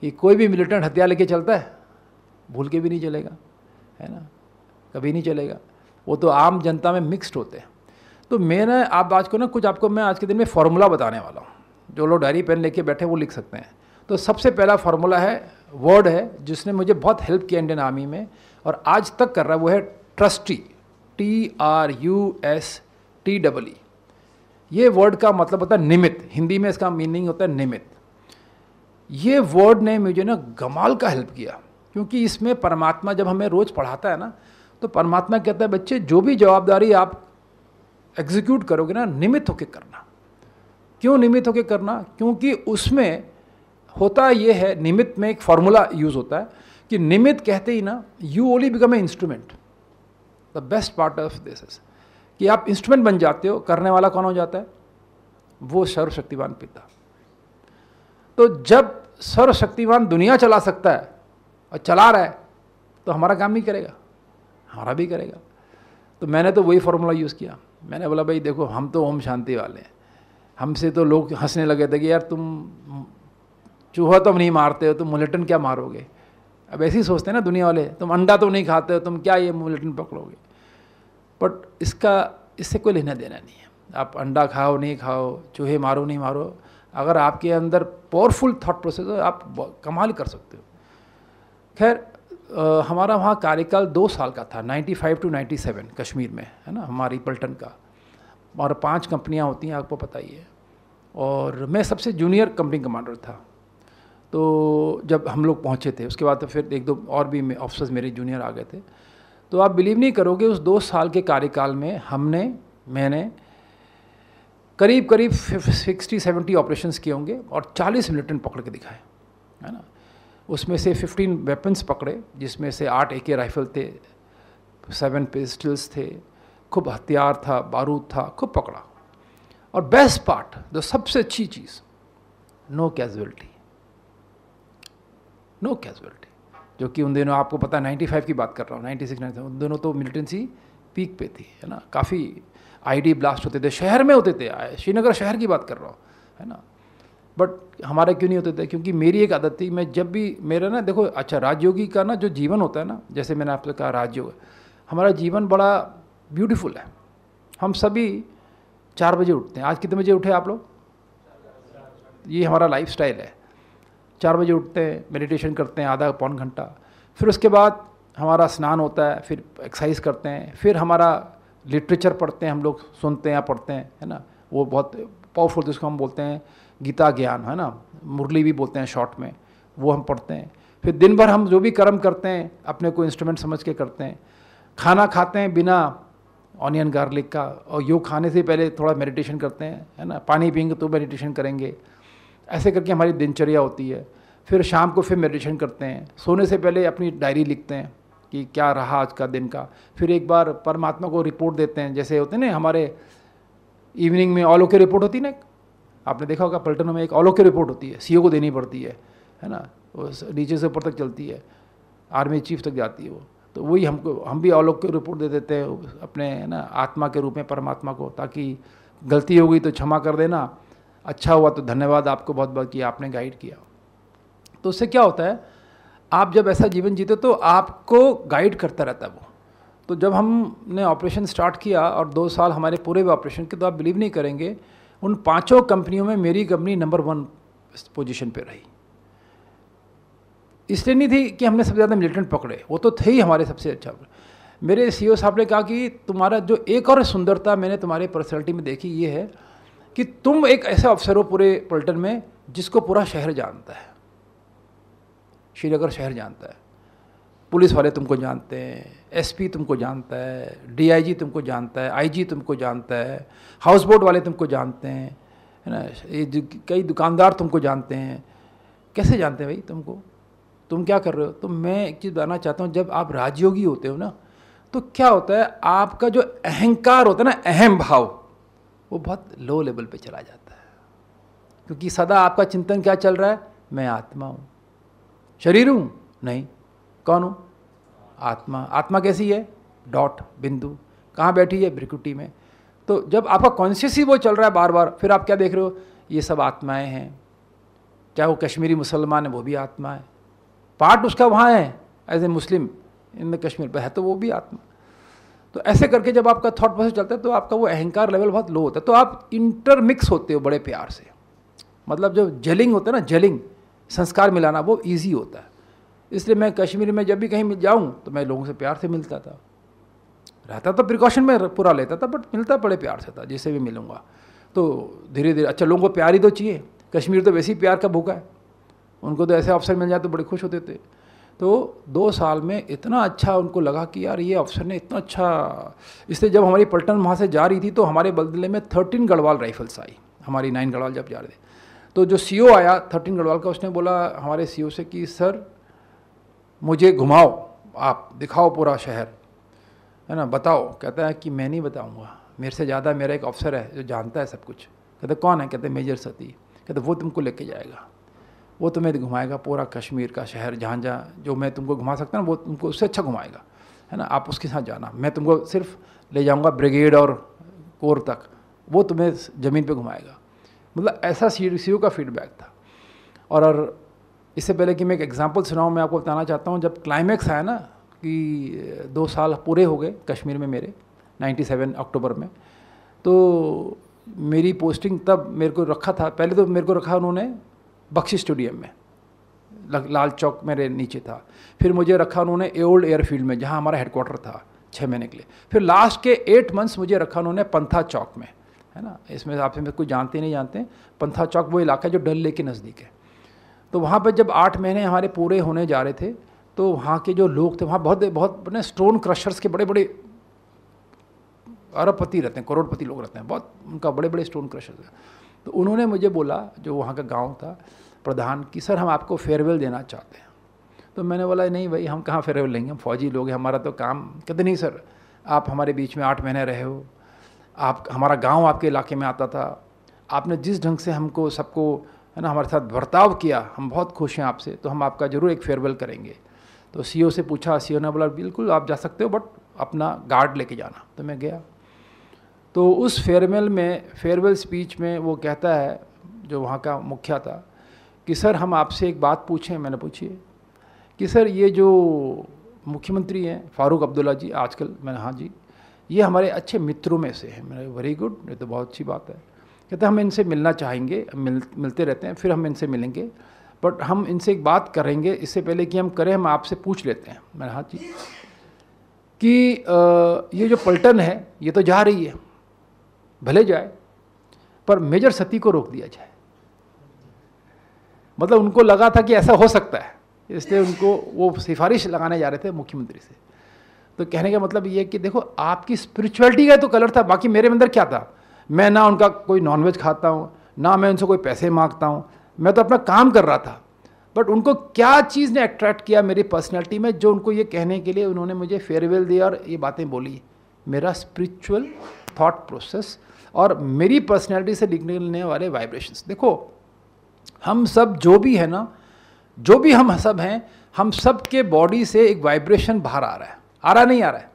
कि कोई भी मिलिटेंट हथियार लेके चलता है, भूल के भी नहीं चलेगा, है ना, कभी नहीं चलेगा। वो तो आम जनता में मिक्स्ड होते हैं। तो मैंने आप आज को ना कुछ आपको मैं आज के दिन में फार्मूला बताने वाला हूँ, जो लोग डायरी पेन लेके बैठे वो लिख सकते हैं। तो सबसे पहला फार्मूला है, वर्ड है जिसने मुझे बहुत हेल्प किया इंडियन आर्मी में और आज तक कर रहा है, वो है ट्रस्टी, TRUSTEE। ये वर्ड का मतलब होता है निमित्त, हिंदी में इसका मीनिंग होता है निमित्त। ये वर्ड ने मुझे ना कमाल का हेल्प किया, क्योंकि इसमें परमात्मा जब हमें रोज़ पढ़ाता है ना, तो परमात्मा कहता है बच्चे जो भी जवाबदारी आप एग्जीक्यूट करोगे ना, निमित्त होकर करना। क्यों निमित्त होकर करना? क्योंकि उसमें होता ये है, निमित्त में एक फार्मूला यूज़ होता है कि निमित्त कहते ही ना you only become a instrument. The best part of this is कि आप इंस्ट्रूमेंट बन जाते हो, करने वाला कौन हो जाता है? वो सर्वशक्तिवान पिता। तो जब सर्वशक्तिवान दुनिया चला सकता है और चला रहा है, तो हमारा काम नहीं करेगा, हमारा भी करेगा। तो मैंने तो वही फार्मूला यूज़ किया। मैंने बोला भाई देखो हम तो ओम शांति वाले हैं, हमसे तो लोग हंसने लगे थे कि यार तुम चूहा तो नहीं मारते हो, तुम मुलेटन क्या मारोगे। अब ऐसे ही सोचते हैं ना दुनिया वाले, तुम अंडा तो नहीं खाते हो, तुम क्या ये मुलेटन पकड़ोगे। बट इससे कोई लेना देना नहीं है। आप अंडा खाओ नहीं खाओ, चूहे मारो नहीं मारो, अगर आपके अंदर पावरफुल थॉट प्रोसेस हो आप कमाल कर सकते हो। खैर हमारा वहाँ कार्यकाल 2 साल का था, 95 to 97 कश्मीर में, है ना, हमारी पलटन का। और 5 कंपनियाँ होती हैं आपको पता ही है, और मैं सबसे जूनियर कंपनी कमांडर था। तो जब हम लोग पहुँचे थे उसके बाद तो फिर 1-2 और भी ऑफिसर्स मेरे जूनियर आ गए थे। तो आप बिलीव नहीं करोगे, उस 2 साल के कार्यकाल में मैंने करीब 60-70 ऑपरेशंस किए होंगे और 40 मिलिटेंट पकड़ के दिखाए, है ना। उसमें से 15 वेपन्स पकड़े, जिसमें से 8 AK राइफल थे, 7 पिस्टल्स थे, खूब हथियार था, बारूद था, खूब पकड़ा। और बेस्ट पार्ट, जो सबसे अच्छी चीज़, नो कैजुअलिटी। जो कि उन दिनों आपको पता है 95 की बात कर रहा हूँ, 96 97, उन दिनों तो मिलिटेंसी पीक पे थी, है ना। काफ़ी आईडी ब्लास्ट होते थे, शहर में होते थे, श्रीनगर शहर की बात कर रहा हूँ, है ना। बट हमारे क्यों नहीं होते थे? क्योंकि मेरी एक आदत थी, मैं जब भी मेरा ना देखो, अच्छा राजयोगी का ना जो जीवन होता है ना, जैसे मैंने आपसे कहा राजयोग, हमारा जीवन बड़ा ब्यूटीफुल है। हम सभी 4 बजे उठते हैं। आज कितने बजे उठे आप लोग? ये हमारा लाइफस्टाइल है। 4 बजे उठते हैं, मेडिटेशन करते हैं आधा पौन घंटा, फिर उसके बाद हमारा स्नान होता है, फिर एक्सरसाइज करते हैं, फिर हमारा लिटरेचर पढ़ते हैं, हम लोग सुनते हैं या पढ़ते हैं, है ना। वो बहुत पावरफुल, जिसको हम बोलते हैं गीता ज्ञान, है ना, मुरली भी बोलते हैं शॉर्ट में, वो हम पढ़ते हैं। फिर दिन भर हम जो भी कर्म करते हैं अपने को इंस्ट्रूमेंट समझ के करते हैं। खाना खाते हैं बिना ऑनियन गार्लिक का, और योग खाने से पहले थोड़ा मेडिटेशन करते हैं, है ना। पानी पियेंगे तो मेडिटेशन करेंगे, ऐसे करके हमारी दिनचर्या होती है। फिर शाम को फिर मेडिटेशन करते हैं, सोने से पहले अपनी डायरी लिखते हैं कि क्या रहा आज का दिन का। फिर एक बार परमात्मा को रिपोर्ट देते हैं, जैसे होते हैं ना हमारे इवनिंग में ऑलो की रिपोर्ट होती है ना, आपने देखा होगा पलटनों में एक ऑलो की रिपोर्ट होती है, सीओ को देनी पड़ती है ना। वो नीचे से ऊपर तक चलती है, आर्मी चीफ तक जाती है वो। तो वही हम भी ऑलो की रिपोर्ट दे देते हैं अपने, है ना, आत्मा के रूप में परमात्मा को, ताकि गलती हो गई तो क्षमा कर देना, अच्छा हुआ तो धन्यवाद आपको बहुत बहुत कि आपने गाइड किया। तो उससे क्या होता है, आप जब ऐसा जीवन जीते तो आपको गाइड करता रहता है वो। तो जब हमने ऑपरेशन स्टार्ट किया और 2 साल हमारे पूरे ऑपरेशन के, तो आप बिलीव नहीं करेंगे, उन 5 कंपनियों में मेरी कंपनी नंबर 1 पोजीशन पे रही। इसलिए नहीं थी कि हमने सबसे ज़्यादा मिलिटेंट पकड़े, वो तो थे ही हमारे सबसे अच्छा। मेरे सीईओ साहब ने कहा कि तुम्हारा जो एक और सुंदरता मैंने तुम्हारे पर्सनैलिटी में देखी, ये है कि तुम एक ऐसे अफसर हो पूरे पलटन में जिसको पूरा शहर जानता है, श्रीनगर शहर जानता है। पुलिस वाले तुमको जानते हैं, एसपी तुमको जानता है, डीआईजी तुमको जानता है, आईजी तुमको जानता है, हाउस बोट वाले तुमको जानते हैं, है ना। ये कई दुकानदार तुमको जानते हैं। कैसे जानते हैं भाई तुमको? तुम क्या कर रहे हो? तो मैं एक चीज़ बताना चाहता हूँ, जब आप राजयोगी होते हो ना, तो क्या होता है, आपका जो अहंकार होता है ना, अहम भाव, वो बहुत लो लेवल पे चला जाता है। क्योंकि सदा आपका चिंतन क्या चल रहा है, मैं आत्मा हूँ, शरीर हूँ नहीं, कौन हूँ? आत्मा। आत्मा कैसी है? डॉट, बिंदु। कहाँ बैठी है? भ्रिकुटी में। तो जब आपका कॉन्शियस ही वो चल रहा है बार बार, फिर आप क्या देख रहे हो, ये सब आत्माएं हैं। चाहे वो कश्मीरी मुसलमान है, वो भी आत्मा है, पार्ट उसका वहाँ है एज ए मुस्लिम इन कश्मीर पर है, तो वो भी आत्मा। तो ऐसे करके जब आपका थॉट प्रोसेस चलता है तो आपका वो अहंकार लेवल बहुत लो होता है, तो आप इंटरमिक्स होते हो बड़े प्यार से। मतलब जो जेलिंग होता है ना, जेलिंग, संस्कार मिलाना, वो ईजी होता है। इसलिए मैं कश्मीर में जब भी कहीं जाऊँ तो मैं लोगों से प्यार से मिलता था, रहता तो प्रिकॉशन में पूरा लेता था, बट मिलता बड़े प्यार से था, जिससे भी मिलूँगा। तो धीरे धीरे, अच्छा लोगों को प्यार ही तो चाहिए, कश्मीर तो वैसे ही प्यार का भूखा है, उनको तो ऐसे अफसर मिल जाए तो बड़े खुश होते थे। तो 2 साल में इतना अच्छा उनको लगा कि यार ये अफसर ने इतना अच्छा। इसलिए जब हमारी पलटन वहाँ से जा रही थी तो हमारे बदले में 13 गढ़वाल राइफल्स आई, हमारी 9 गढ़वाल जब जा रहे थे। तो जो सीओ आया 13 गढ़वाल का, उसने बोला हमारे सीओ से कि सर मुझे घुमाओ, आप दिखाओ पूरा शहर, है ना, बताओ। कहता है कि मैं नहीं बताऊँगा, मेरे से ज़्यादा मेरा एक अफसर है जो जानता है सब कुछ। कहते कौन है? कहते मेजर सती। कहते वो तुमको लेके जाएगा, वो तुम्हें घुमाएगा पूरा कश्मीर का शहर, जहाँ जहाँ जो मैं तुमको घुमा सकता हूँ वो तुमको उससे अच्छा घुमाएगा, है ना। आप उसके साथ जाना, मैं तुमको सिर्फ ले जाऊँगा ब्रिगेड और कोर तक, वो तुम्हें ज़मीन पे घुमाएगा। मतलब ऐसा सीईओ का फीडबैक था। और इससे पहले कि मैं एक एग्जांपल सुनाऊँ, मैं आपको बताना चाहता हूँ, जब क्लाइमैक्स आया ना कि 2 साल पूरे हो गए कश्मीर में मेरे, 97 अक्टूबर में, तो मेरी पोस्टिंग तब मेरे को रखा था, पहले तो मेरे को रखा उन्होंने बख्शी स्टेडियम में, लाल चौक मेरे नीचे था। फिर मुझे रखा उन्होंने ओल्ड एयरफील्ड में, जहाँ हमारा हेडक्वार्टर था 6 महीने के लिए। फिर लास्ट के 8 मंथ्स मुझे रखा उन्होंने पंथा चौक में, है ना। इसमें आपसे में कोई जानते नहीं जानते, पंथा चौक वो इलाका है जो डल लेक के नज़दीक है। तो वहाँ पर जब 8 महीने हमारे पूरे होने जा रहे थे, तो वहाँ के जो लोग थे, वहाँ बहुत बहुत बड़े स्टोन क्रशर्स के बड़े बड़े अरबपति रहते हैं, करोड़पति लोग रहते हैं, बहुत उनका बड़े बड़े स्टोन क्रशर्स है। तो उन्होंने मुझे बोला, जो वहाँ का गांव था प्रधान, कि सर हम आपको फेयरवेल देना चाहते हैं। तो मैंने बोला नहीं भाई, हम कहाँ फेयरवेल लेंगे, हम फौजी लोग हैं, हमारा तो काम। कहते नहीं सर, आप हमारे बीच में 8 महीने रहे हो, आप, हमारा गांव आपके इलाके में आता था, आपने जिस ढंग से हमको सबको, है ना, हमारे साथ बर्ताव किया, हम बहुत खुश हैं आपसे, तो हम आपका ज़रूर एक फेयरवेल करेंगे। तो सीईओ से पूछा, सीईओ ने बोला बिल्कुल आप जा सकते हो बट अपना गार्ड लेके जाना। तो मैं गया, तो उस फेयरवेल स्पीच में वो कहता है, जो वहाँ का मुखिया था, कि सर हम आपसे एक बात पूछें। मैंने पूछिए कि सर ये जो मुख्यमंत्री हैं फारूक अब्दुल्ला जी आजकल, मैंने हाँ जी, ये हमारे अच्छे मित्रों में से हैं। मैंने वेरी गुड, ये तो बहुत अच्छी बात है। कहते हम इनसे मिलना चाहेंगे, मिलते रहते हैं, फिर हम इनसे मिलेंगे, बट हम इनसे एक बात करेंगे, इससे पहले कि हम करें हम आपसे पूछ लेते हैं। मैंने हाँ जी, कि ये जो पलटन है ये तो जा रही है, भले जाए, पर मेजर सती को रोक दिया जाए। मतलब उनको लगा था कि ऐसा हो सकता है, इसलिए उनको वो सिफारिश लगाने जा रहे थे मुख्यमंत्री से। तो कहने का मतलब ये कि देखो आपकी स्पिरिचुअलिटी का तो कलर था, बाकी मेरे अंदर क्या था, मैं ना उनका कोई नॉनवेज खाता हूँ, ना मैं उनसे कोई पैसे मांगता हूँ, मैं तो अपना काम कर रहा था। बट उनको क्या चीज़ ने अट्रैक्ट किया मेरी पर्सनैलिटी में, जो उनको ये कहने के लिए उन्होंने मुझे फेयरवेल दिया और ये बातें बोली। मेरा स्पिरिचुअल थॉट प्रोसेस और मेरी पर्सनैलिटी से निकलने वाले वाइब्रेशंस। देखो हम सब जो भी है ना, जो भी हम सब हैं, हम सब के बॉडी से एक वाइब्रेशन बाहर आ रहा है, नहीं आ रहा है।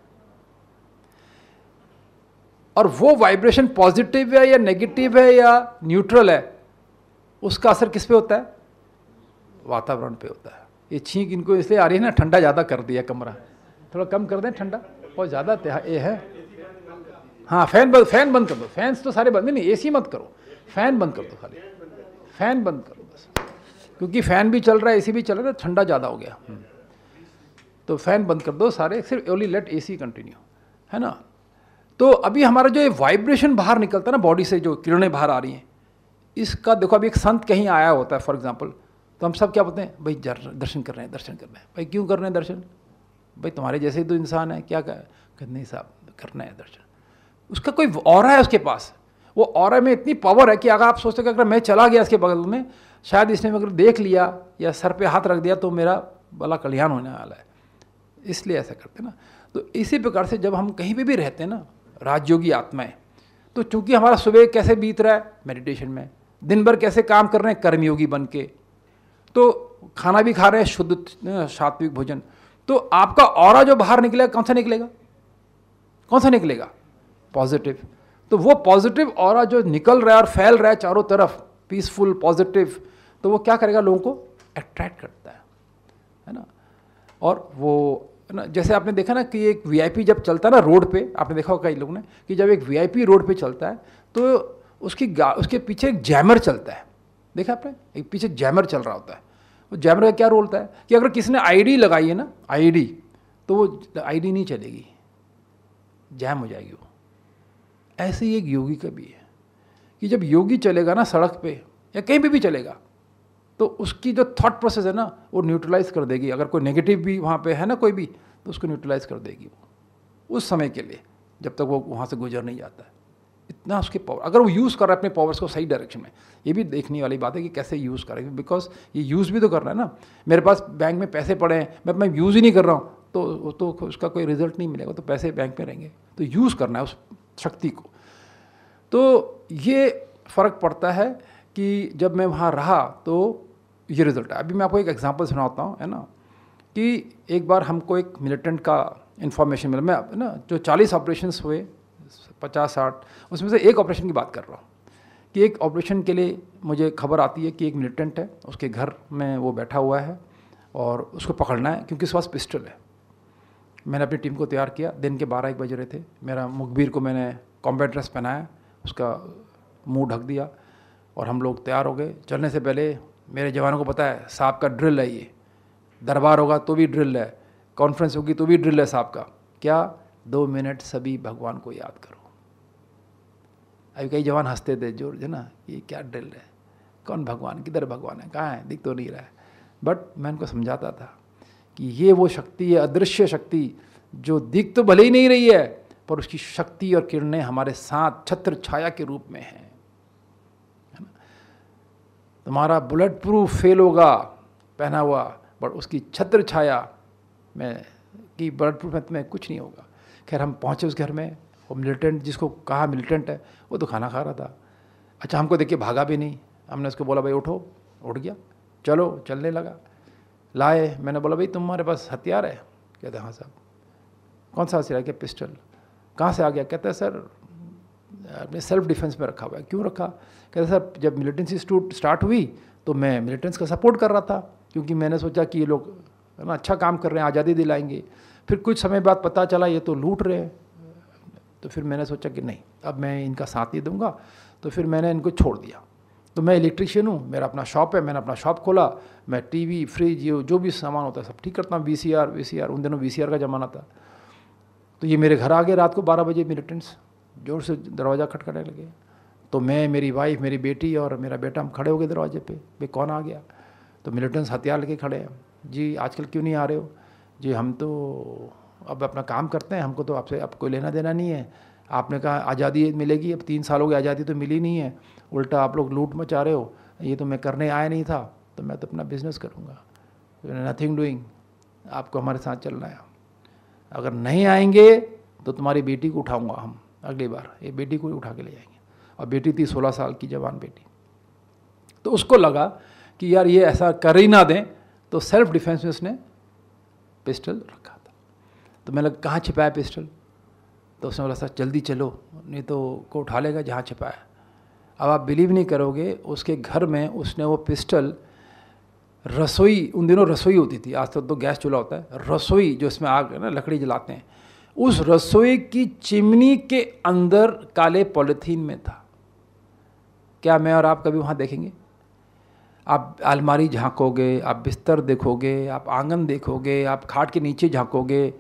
और वो वाइब्रेशन पॉजिटिव है या नेगेटिव है या न्यूट्रल है, उसका असर किस पे होता है, वातावरण पे होता है। ये छींक इनको इसलिए आ रही है ना, ठंडा ज़्यादा कर दिया कमरा, थोड़ा कम कर दें ठंडा, बहुत ज़्यादा ये है। हाँ फैन बंद कर दो, फैंस तो सारे बंद, नहीं एसी मत करो, फैन बंद कर दो, खाली फैन बंद करो बस, क्योंकि फैन भी चल रहा है एसी भी चल रहा है, ठंडा ज़्यादा हो गया। तो फैन बंद कर दो सारे, सिर्फ ओनली लेट एसी कंटिन्यू, है ना। तो अभी हमारा जो ये वाइब्रेशन बाहर निकलता है ना बॉडी से, जो किरणें बाहर आ रही हैं, इसका देखो अभी एक संत कहीं आया होता है फॉर एग्जांपल, तो हम सब क्या बोलते हैं, भाई दर्शन कर रहे हैं, दर्शन कर रहे हैं। भाई क्यों कर रहे हैं दर्शन, भाई तुम्हारे जैसे ही तो इंसान है, क्या कहते नहीं साहब करना है दर्शन। उसका कोई ऑरा है उसके पास, वो ऑरा में इतनी पावर है कि अगर आप सोचते कि अगर मैं चला गया इसके बगल में, शायद इसने अगर देख लिया या सर पे हाथ रख दिया तो मेरा बड़ा कल्याण होने वाला है, इसलिए ऐसा करते हैं ना। तो इसी प्रकार से जब हम कहीं पे भी रहते हैं ना राजयोगी आत्माएं, तो चूंकि हमारा सुबह कैसे बीत रहा है मेडिटेशन में, दिन भर कैसे काम कर रहे हैं कर्मयोगी बन के, तो खाना भी खा रहे हैं शुद्ध सात्विक भोजन, तो आपका ऑरा जो बाहर निकलेगा कौन सा निकलेगा, कौन सा निकलेगा, पॉजिटिव। तो वो पॉजिटिव ऑरा जो निकल रहा है और फैल रहा है चारों तरफ, पीसफुल पॉजिटिव, तो वो क्या करेगा, लोगों को अट्रैक्ट करता है ना। और वो ना, जैसे आपने देखा ना कि एक वीआईपी जब चलता है ना रोड पे, आपने देखा होगा कई लोगों ने कि जब एक वीआईपी रोड पे चलता है तो उसके पीछे एक जैमर चलता है, देखा आपने, एक पीछे जैमर चल रहा होता है। वो जैमर का क्या रोल होता है कि अगर किसी ने आईडी लगाई है ना, आईडी, तो वो आईडी नहीं चलेगी, जैम हो जाएगी वो। ऐसे ही एक योगी का भी है कि जब योगी चलेगा ना सड़क पे या कहीं पे भी चलेगा, तो उसकी जो थॉट प्रोसेस है ना वो न्यूट्रलाइज कर देगी। अगर कोई नेगेटिव भी वहाँ पे है ना कोई भी, तो उसको न्यूट्रलाइज कर देगी वो उस समय के लिए, जब तक वो वहाँ से गुजर नहीं जाता है। इतना उसके पावर, अगर वो यूज़ कर रहा है अपने पावर्स को सही डायरेक्शन में, ये भी देखने वाली बात है कि कैसे यूज़ करेंगे, बिकॉज ये यूज़ भी तो कर रहा है ना। मेरे पास बैंक में पैसे पड़े हैं, मैं यूज़ ही नहीं कर रहा हूँ, तो उसका कोई रिजल्ट नहीं मिलेगा, तो पैसे बैंक में रहेंगे। तो यूज़ करना है उस शक्ति को। तो ये फ़र्क पड़ता है कि जब मैं वहाँ रहा तो ये रिज़ल्ट है। अभी मैं आपको एक एग्जांपल सुनाता हूँ, है ना, कि एक बार हमको एक मिलिटेंट का इन्फॉर्मेशन मिला। मैं ना जो 40 ऑपरेशंस हुए 50-60, उसमें से एक ऑपरेशन की बात कर रहा हूँ कि एक ऑपरेशन के लिए मुझे खबर आती है कि एक मिलिटेंट है, उसके घर में वो बैठा हुआ है और उसको पकड़ना है क्योंकि उसके पास पिस्टल है। मैंने अपनी टीम को तैयार किया, दिन के 12-1 बज रहे थे। मेरा मुखबिर को मैंने कॉम्बैट ड्रेस पहनाया, उसका मुंह ढक दिया और हम लोग तैयार हो गए। चलने से पहले मेरे जवानों को पता है साहब का ड्रिल है, ये दरबार होगा तो भी ड्रिल है, कॉन्फ्रेंस होगी तो भी ड्रिल है साहब का। क्या 2 मिनट सभी भगवान को याद करो। अभी कई जवान हंसते थे जोर है ना, ये क्या ड्रिल है, कौन भगवान, किधर भगवान है, कहाँ है, दिख तो नहीं रहा है। बट मैं उनको समझाता था कि ये वो शक्ति है, अदृश्य शक्ति, जो दिख तो भले ही नहीं रही है, पर उसकी शक्ति और किरणें हमारे साथ छत्र छाया के रूप में हैं। तुम्हारा बुलेट प्रूफ फेल होगा पहना हुआ, बट उसकी छत्र छाया में कि बुलेट प्रूफ में तुम्हें कुछ नहीं होगा। खैर हम पहुँचे उस घर में, वो मिलिटेंट जिसको कहा मिलिटेंट है वो तो खाना खा रहा था। अच्छा हमको देख के भागा भी नहीं, हमने उसको बोला भाई उठो, उठ गया, चलो, चलने लगा। लाए। मैंने बोला भाई तुम्हारे पास हथियार है? कहते हाँ साहब। कौन सा हथियार? क्या पिस्टल? कहाँ से आ गया? कहते हैं सर अपने सेल्फ डिफेंस में रखा हुआ है। क्यों रखा? कहते सर जब मिलिटेंसी स्टार्ट हुई तो मैं मिलिटेंट्स का सपोर्ट कर रहा था, क्योंकि मैंने सोचा कि ये लोग है ना अच्छा काम कर रहे हैं, आज़ादी दिलाएंगे। फिर कुछ समय बाद पता चला ये तो लूट रहे हैं, तो फिर मैंने सोचा कि नहीं, अब मैं इनका साथ नहीं दूंगा। तो फिर मैंने इनको छोड़ दिया। तो मैं इलेक्ट्रिशियन हूँ, मेरा अपना शॉप है, मैंने अपना शॉप खोला। मैं टीवी, फ्रिज, जो भी सामान होता है सब ठीक करता हूँ। वीसीआर, उन दिनों वीसीआर का ज़माना था। तो ये मेरे घर आ गए रात को 12 बजे, मिलिटेंट्स जोर से दरवाज़ा खटखटाने लगे। तो मैं, मेरी वाइफ, मेरी बेटी और मेरा बेटा, हम खड़े हो गए दरवाजे पे, भाई कौन आ गया? तो मिलिटेंट्स हथियार लेके खड़े हैं। जी आजकल क्यों नहीं आ रहे हो? जी हम तो अब अपना काम करते हैं, हमको तो आपसे अब कोई लेना देना नहीं है। आपने कहा आज़ादी मिलेगी, अब 3 साल हो गए आज़ादी तो मिली नहीं है, उल्टा आप लोग लूट मचा रहे हो। ये तो मैं करने आया नहीं था, तो मैं तो अपना बिजनेस करूँगा, नथिंग डूइंग, आपको हमारे साथ चलना है। अगर नहीं आएंगे तो तुम्हारी बेटी को उठाऊँगा हम अगली बार, ये बेटी को उठा के ले जाएंगे। और बेटी थी 16 साल की जवान बेटी। तो उसको लगा कि यार ये ऐसा कर ही ना दें, तो सेल्फ डिफेंस में उसने पिस्टल रखा था। तो मैंने लगा कहाँ छिपाया पिस्टल? तो उसने बोला सर जल्दी चलो, नहीं तो को उठा लेगा जहाँ छिपाया। अब आप बिलीव नहीं करोगे, उसके घर में उसने वो पिस्टल रसोई, उन दिनों रसोई होती थी, आज तक तो गैस चूल्हा होता है, रसोई जो इसमें आग है ना, लकड़ी जलाते हैं, उस रसोई की चिमनी के अंदर काले पॉलीथीन में था। क्या मैं और आप कभी वहाँ देखेंगे? आप अलमारी झांकोगे, आप बिस्तर देखोगे, आप आंगन देखोगे, आप खाट के नीचे झांकोगे,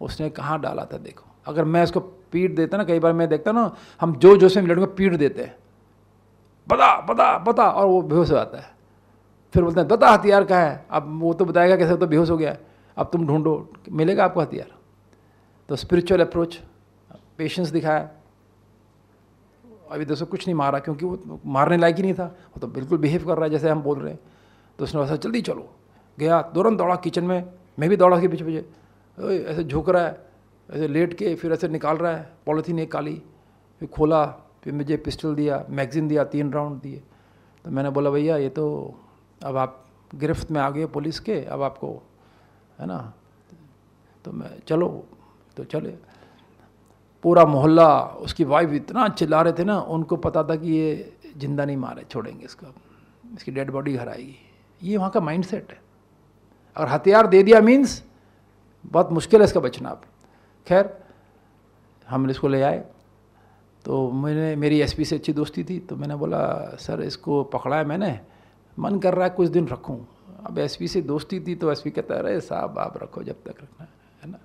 उसने कहाँ डाला था देखो। अगर मैं इसको पीट देता ना, कई बार मैं देखता ना, हम जो से मिनट में पीट देते हैं, बता बता बता, और वो बेहोश हो जाता है। फिर बोलते हैं बता हथियार कहाँ है? अब वो तो बताएगा कैसे, तो बेहोश हो गया है, अब तुम ढूंढो, मिलेगा आपको हथियार। तो स्पिरिचुअल अप्रोच, पेशेंस दिखाया। अभी दोस्तों कुछ नहीं मारा, क्योंकि वो मारने लायक ही नहीं था, वो तो बिल्कुल बिहेव कर रहा है जैसे हम बोल रहे हैं। तो उसने ऐसा जल्दी चलो, गया तुरंत दौड़ा किचन में, मैं भी दौड़ा के पीछे पीछे, ऐसे झुक रहा है, ऐसे लेट के फिर ऐसे निकाल रहा है पॉलीथीन एक काली, फिर खोला, फिर मुझे पिस्टल दिया, मैगजीन दिया, 3 राउंड दिए। तो मैंने बोला भैया ये तो अब आप गिरफ्त में आ गए पुलिस के, अब आपको है ना, तो मैं चलो, तो चले। पूरा मोहल्ला, उसकी वाइफ इतना चिल्ला रहे थे ना, उनको पता था कि ये जिंदा नहीं मारे छोड़ेंगे इसको, इसकी डेड बॉडी घर आएगी। ये वहाँ का माइंडसेट है। और हथियार दे दिया मीन्स बहुत मुश्किल है इसका बचना। अब खैर हम इसको ले आए। तो मेरी एसपी से अच्छी दोस्ती थी, तो मैंने बोला सर इसको पकड़ा है मैंने, मन कर रहा है कुछ दिन रखूं। अब एसपी से दोस्ती थी तो एसपी कहता है अरे साहब आप रखो जब तक रखना है ना।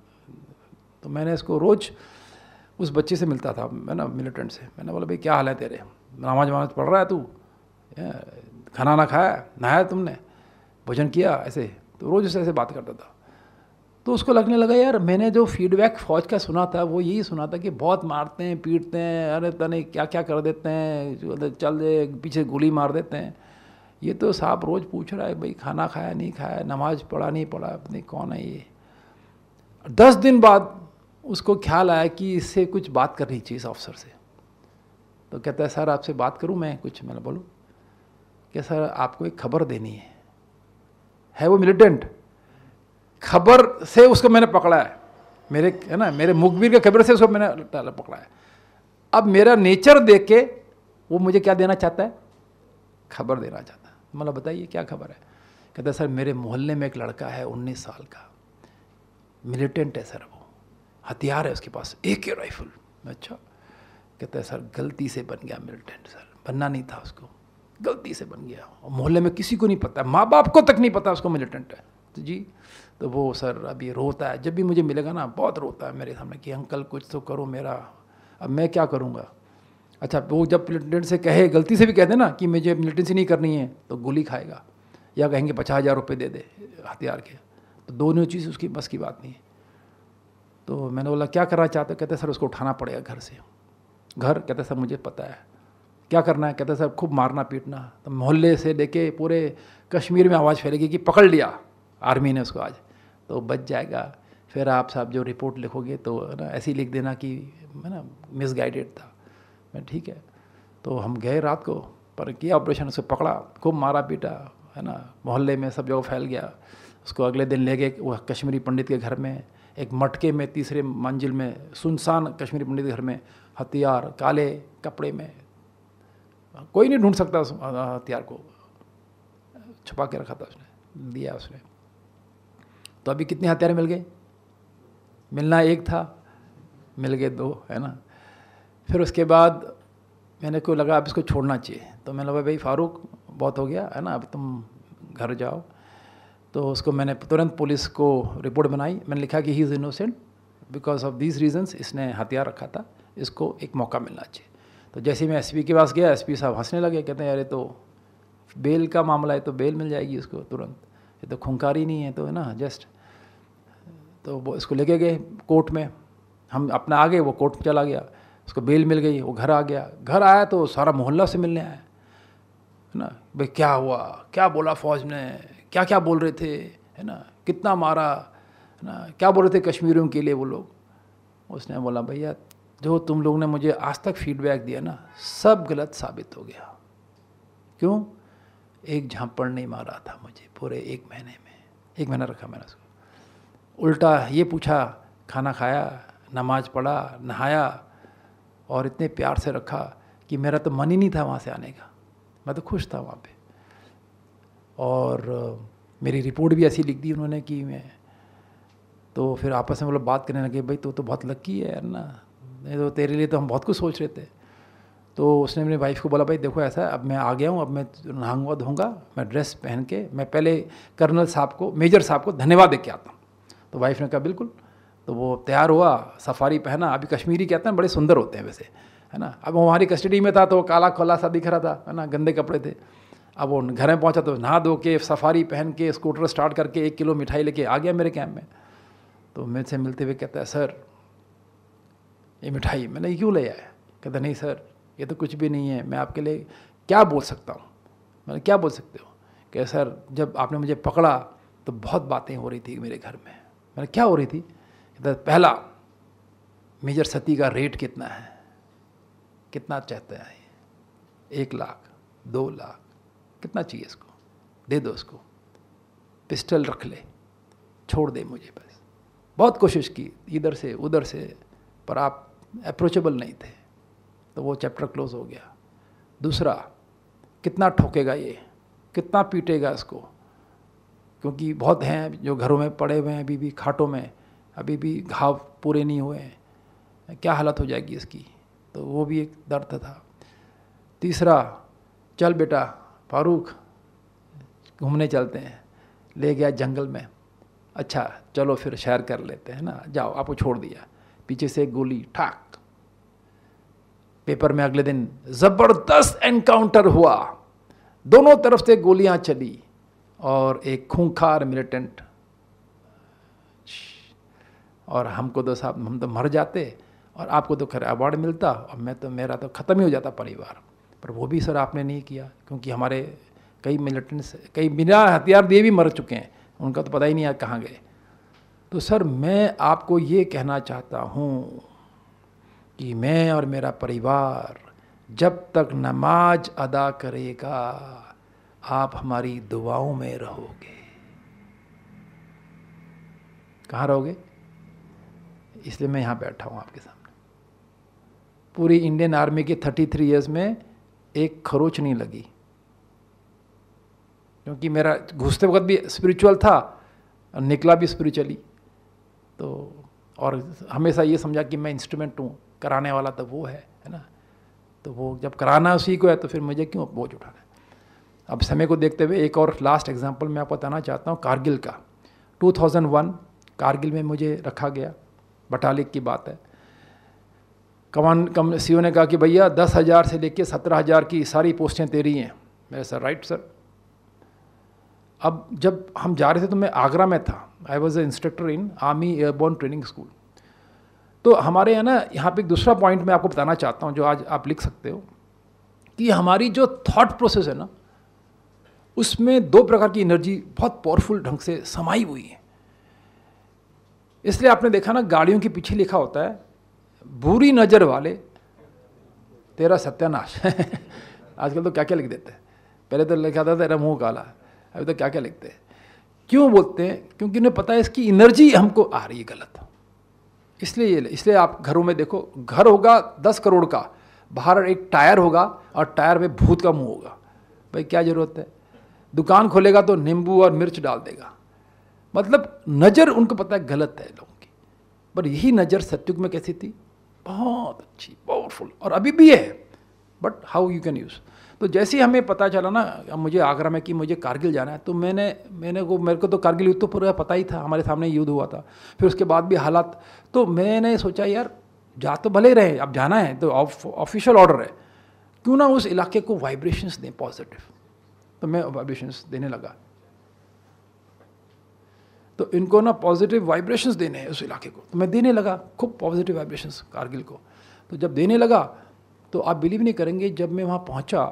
तो मैंने इसको रोज़ उस बच्चे से मिलता था, है ना, मिलिटेंट से। मैंने बोला भाई क्या हाल है तेरे, नमाज वमाज पढ़ रहा है तू, खाना ना खाया, नहाया तुमने, भोजन किया, ऐसे। तो रोज़ उससे ऐसे बात करता था। तो उसको लगने लगा यार मैंने जो फीडबैक फ़ौज का सुना था वो यही सुना था कि बहुत मारते हैं, पीटते हैं, अरे तने क्या क्या कर देते हैं, चल दे पीछे गोली मार देते हैं। ये तो साहब रोज़ पूछ रहा है भाई खाना खाया नहीं खाया, नमाज पढ़ा नहीं पढ़ा, अपनी कौन है ये। 10 दिन बाद उसको ख्याल आया कि इससे कुछ बात करनी चाहिए इस अफसर से। तो कहता है सर आपसे बात करूं मैं कुछ? मैंने बोलो। क्या सर आपको एक खबर देनी है वो मिलिटेंट, खबर से उसको मैंने पकड़ा है, मेरे है ना, मेरे मुखबिर के खबर से उसको मैंने पकड़ा है। अब मेरा नेचर देख के वो मुझे क्या देना चाहता है? खबर देना चाहता है। मतलब बताइए क्या खबर है? कहता है सर मेरे मोहल्ले में एक लड़का है 19 साल का, मिलिटेंट है सर, वो हथियार है उसके पास, AK राइफल। अच्छा। कहता है सर गलती से बन गया मिलिटेंट सर, बनना नहीं था उसको, गलती से बन गया, और मोहल्ले में किसी को नहीं पता, माँ बाप को तक नहीं पता उसको मिलिटेंट है। तो जी, तो वो सर अभी रोता है, जब भी मुझे मिलेगा ना बहुत रोता है मेरे सामने कि अंकल कुछ तो करो मेरा। अब मैं क्या करूँगा? अच्छा, वो जब मिलिटेंट से कहे, गलती से भी कह दे ना कि मुझे मिलिटेंसी नहीं करनी है, तो गोली खाएगा, या कहेंगे 50,000 रुपये दे दे हथियार के। तो दोनों चीज़ उसकी बस की बात नहीं है। तो मैंने बोला क्या करना चाहते? कहते सर उसको उठाना पड़ेगा घर से। घर? कहते सर मुझे पता है क्या करना है। कहते सर खूब मारना पीटना, तो मोहल्ले से लेके पूरे कश्मीर में आवाज़ फैलेगी कि पकड़ लिया आर्मी ने उसको आज, तो बच जाएगा। फिर आप साहब जो रिपोर्ट लिखोगे तो है ना ऐसे ही लिख देना कि है ना मिसगाइडेड था। मैं ठीक है। तो हम गए रात को, पर किया ऑपरेशन, उसे पकड़ा, खूब मारा पीटा, है ना, मोहल्ले में सब जगह फैल गया। उसको अगले दिन ले गए वो कश्मीरी पंडित के घर में, एक मटके में तीसरे मंजिल में सुनसान कश्मीरी पंडित के घर में, हथियार काले कपड़े में, कोई नहीं ढूंढ सकता उस हथियार को, छुपा के रखा था उसने, दिया उसने। तो अभी कितने हथियार मिल गए? मिलना एक था, मिल गए 2, है ना। फिर उसके बाद मैंने को लगा अब इसको छोड़ना चाहिए, तो मैंने लगा भाई फारूक बहुत हो गया है ना, अब तुम घर जाओ। तो उसको मैंने तुरंत पुलिस को रिपोर्ट बनाई, मैंने लिखा कि he is innocent because of these reasons, इसने हथियार रखा था, इसको एक मौका मिलना चाहिए। तो जैसे ही मैं एसपी के पास गया, एसपी साहब हंसने लगे, कहते हैं अरे तो बेल का मामला है तो बेल मिल जाएगी इसको तुरंत, ये तो खूंखारी नहीं है, तो है ना जस्ट। तो वो इसको लेके गए कोर्ट में, हम अपना आ गए, वो कोर्ट में चला गया, उसको बेल मिल गई, वो घर आ गया। घर आया तो सारा मोहल्ला से मिलने आया, है ना, भाई क्या हुआ, क्या बोला फौज ने, क्या क्या बोल रहे थे, है ना, कितना मारा, है ना, क्या बोल रहे थे कश्मीरियों के लिए वो लोग। उसने बोला भैया जो तुम लोग ने मुझे आज तक फीडबैक दिया ना, सब गलत साबित हो गया। क्यों? एक झापड़ नहीं मारा था मुझे पूरे 1 महीने में, 1 महीना रखा मैंने उसको। उल्टा ये पूछा, खाना खाया, नमाज पढ़ा, नहाया, और इतने प्यार से रखा कि मेरा तो मन ही नहीं था वहाँ से आने का, मैं तो खुश था वहाँ पे। और मेरी रिपोर्ट भी ऐसी लिख दी उन्होंने कि मैं, तो फिर आपस में वो लोग बात करने लगे, भाई तो बहुत लकी है यार ना, नहीं तो तेरे लिए तो हम बहुत कुछ सोच रहे थे। तो उसने मेरी वाइफ को बोला भाई देखो ऐसा है, अब मैं आ गया हूँ, अब मैं नहाऊंगा धोऊंगा, मैं ड्रेस पहन के मैं पहले कर्नल साहब को, मेजर साहब को धन्यवाद दे के आता हूँ। तो वाइफ ने कहा बिल्कुल। तो वो तैयार हुआ, सफारी पहना, अभी कश्मीरी कहते हैं बड़े सुंदर होते हैं वैसे, है ना। अब वो हमारी कस्टडी में था तो वो काला खोला सा दिख रहा था, है ना, गंदे कपड़े थे। अब वो घर में पहुंचा तो नहा धो के सफारी पहन के स्कूटर स्टार्ट करके 1 किलो मिठाई लेके आ गया मेरे कैंप में। तो मेरे से मिलते हुए कहता है सर ये मिठाई, मैंने क्यों ले आया? कहता नहीं सर ये तो कुछ भी नहीं है, मैं आपके लिए क्या बोल सकता हूँ। मैंने क्या बोल सकते हो? कह सर जब आपने मुझे पकड़ा तो बहुत बातें हो रही थी मेरे घर में। मैंने क्या हो रही थी? कहता पहला, मेजर सती का रेट कितना है, कितना चाहते हैं? 1 लाख, 2 लाख, कितना चाहिए इसको? दे दो उसको, पिस्टल रख ले, छोड़ दे मुझे बस। बहुत कोशिश की इधर से उधर से, पर आप अप्रोचेबल नहीं थे, तो वो चैप्टर क्लोज हो गया। दूसरा, कितना ठोकेगा ये, कितना पीटेगा इसको, क्योंकि बहुत हैं जो घरों में पड़े हुए हैं अभी भी, खाटों में, अभी भी घाव पूरे नहीं हुए हैं, क्या हालत हो जाएगी इसकी, तो वो भी एक दर्द था। तीसरा, चल बेटा फारूक घूमने चलते हैं, ले गया जंगल में, अच्छा चलो फिर सैर कर लेते हैं ना, जाओ, आपको छोड़ दिया, पीछे से एक गोली ठाक। पेपर में अगले दिन जबरदस्त एनकाउंटर हुआ, दोनों तरफ से गोलियां चली और एक खूंखार मिलिटेंट, और हमको तो साहब हम तो मर जाते और आपको तो खैर अवार्ड मिलता, और मैं तो, मेरा तो ख़त्म ही हो जाता परिवार। पर वो भी सर आपने नहीं किया, क्योंकि हमारे कई मिलिटेंट्स, कई बिना हथियार दिए भी मर चुके हैं, उनका तो पता ही नहीं है कहाँ गए। तो सर मैं आपको ये कहना चाहता हूँ कि मैं और मेरा परिवार जब तक नमाज अदा करेगा आप हमारी दुआओं में रहोगे। कहाँ रहोगे? इसलिए मैं यहाँ बैठा हूँ आपके सामने। पूरी इंडियन आर्मी के 33 इयर्स में एक खरोच नहीं लगी, क्योंकि मेरा घुसते वक्त भी स्पिरिचुअल था और निकला भी स्पिरिचुअली। तो और हमेशा ये समझा कि मैं इंस्ट्रूमेंट हूँ, कराने वाला तो वो है ना। तो वो जब कराना उसी को है तो फिर मुझे क्यों बोझ उठाना है। अब समय को देखते हुए एक और लास्ट एग्जांपल मैं आपको बताना चाहता हूँ, कारगिल का। 2001 कारगिल में मुझे रखा गया, बटालिक की बात है। कमान सीओ ने कहा कि भैया 10,000 से लेके 17,000 की सारी पोस्टें तेरी हैं। मैं सर राइट सर। अब जब हम जा रहे थे तो मैं आगरा में था, I was a instructor in army airborne training school. तो हमारे यहाँ ना, यहाँ पे एक दूसरा पॉइंट मैं आपको बताना चाहता हूँ जो आज आप लिख सकते हो, कि हमारी जो थॉट प्रोसेस है ना, उसमें 2 प्रकार की एनर्जी बहुत पावरफुल ढंग से समाई हुई है। इसलिए आपने देखा ना, गाड़ियों के पीछे लिखा होता है, बुरी नज़र वाले तेरा सत्यानाश। आजकल तो क्या क्या लिख देते हैं, पहले तो लिखा था तेरा मुंह काला, अभी तो क्या क्या लिखते हैं। क्यों बोलते हैं? क्योंकि उन्हें पता है इसकी एनर्जी हमको आ रही है गलत, इसलिए आप घरों में देखो, घर होगा 10 करोड़ का, बाहर एक टायर होगा और टायर में भूत का मुंह होगा। भाई क्या जरूरत है? दुकान खोलेगा तो नींबू और मिर्च डाल देगा। मतलब नज़र उनको पता है गलत है लोगों की, पर यही नज़र सत्युग में कैसी थी? बहुत अच्छी, पावरफुल, और अभी भी है, but how you can use. तो जैसे ही हमें पता चला ना, अब मुझे आगरा में कि मुझे कारगिल जाना है, तो मेरे को तो कारगिल युद्ध तो पूरा पता ही था, हमारे सामने युद्ध हुआ था, फिर उसके बाद भी हालात, तो मैंने सोचा यार जा तो भले रहे, अब जाना है तो ऑफिशियल ऑर्डर है, क्यों ना उस इलाके को वाइब्रेशंस दें पॉजिटिव। तो मैं वाइब्रेशंस देने लगा, तो इनको ना पॉजिटिव वाइब्रेशंस देने हैं उस इलाके को, तो मैं देने लगा खूब पॉजिटिव वाइब्रेशंस कारगिल को। तो जब देने लगा तो आप बिलीव नहीं करेंगे, जब मैं वहाँ पहुँचा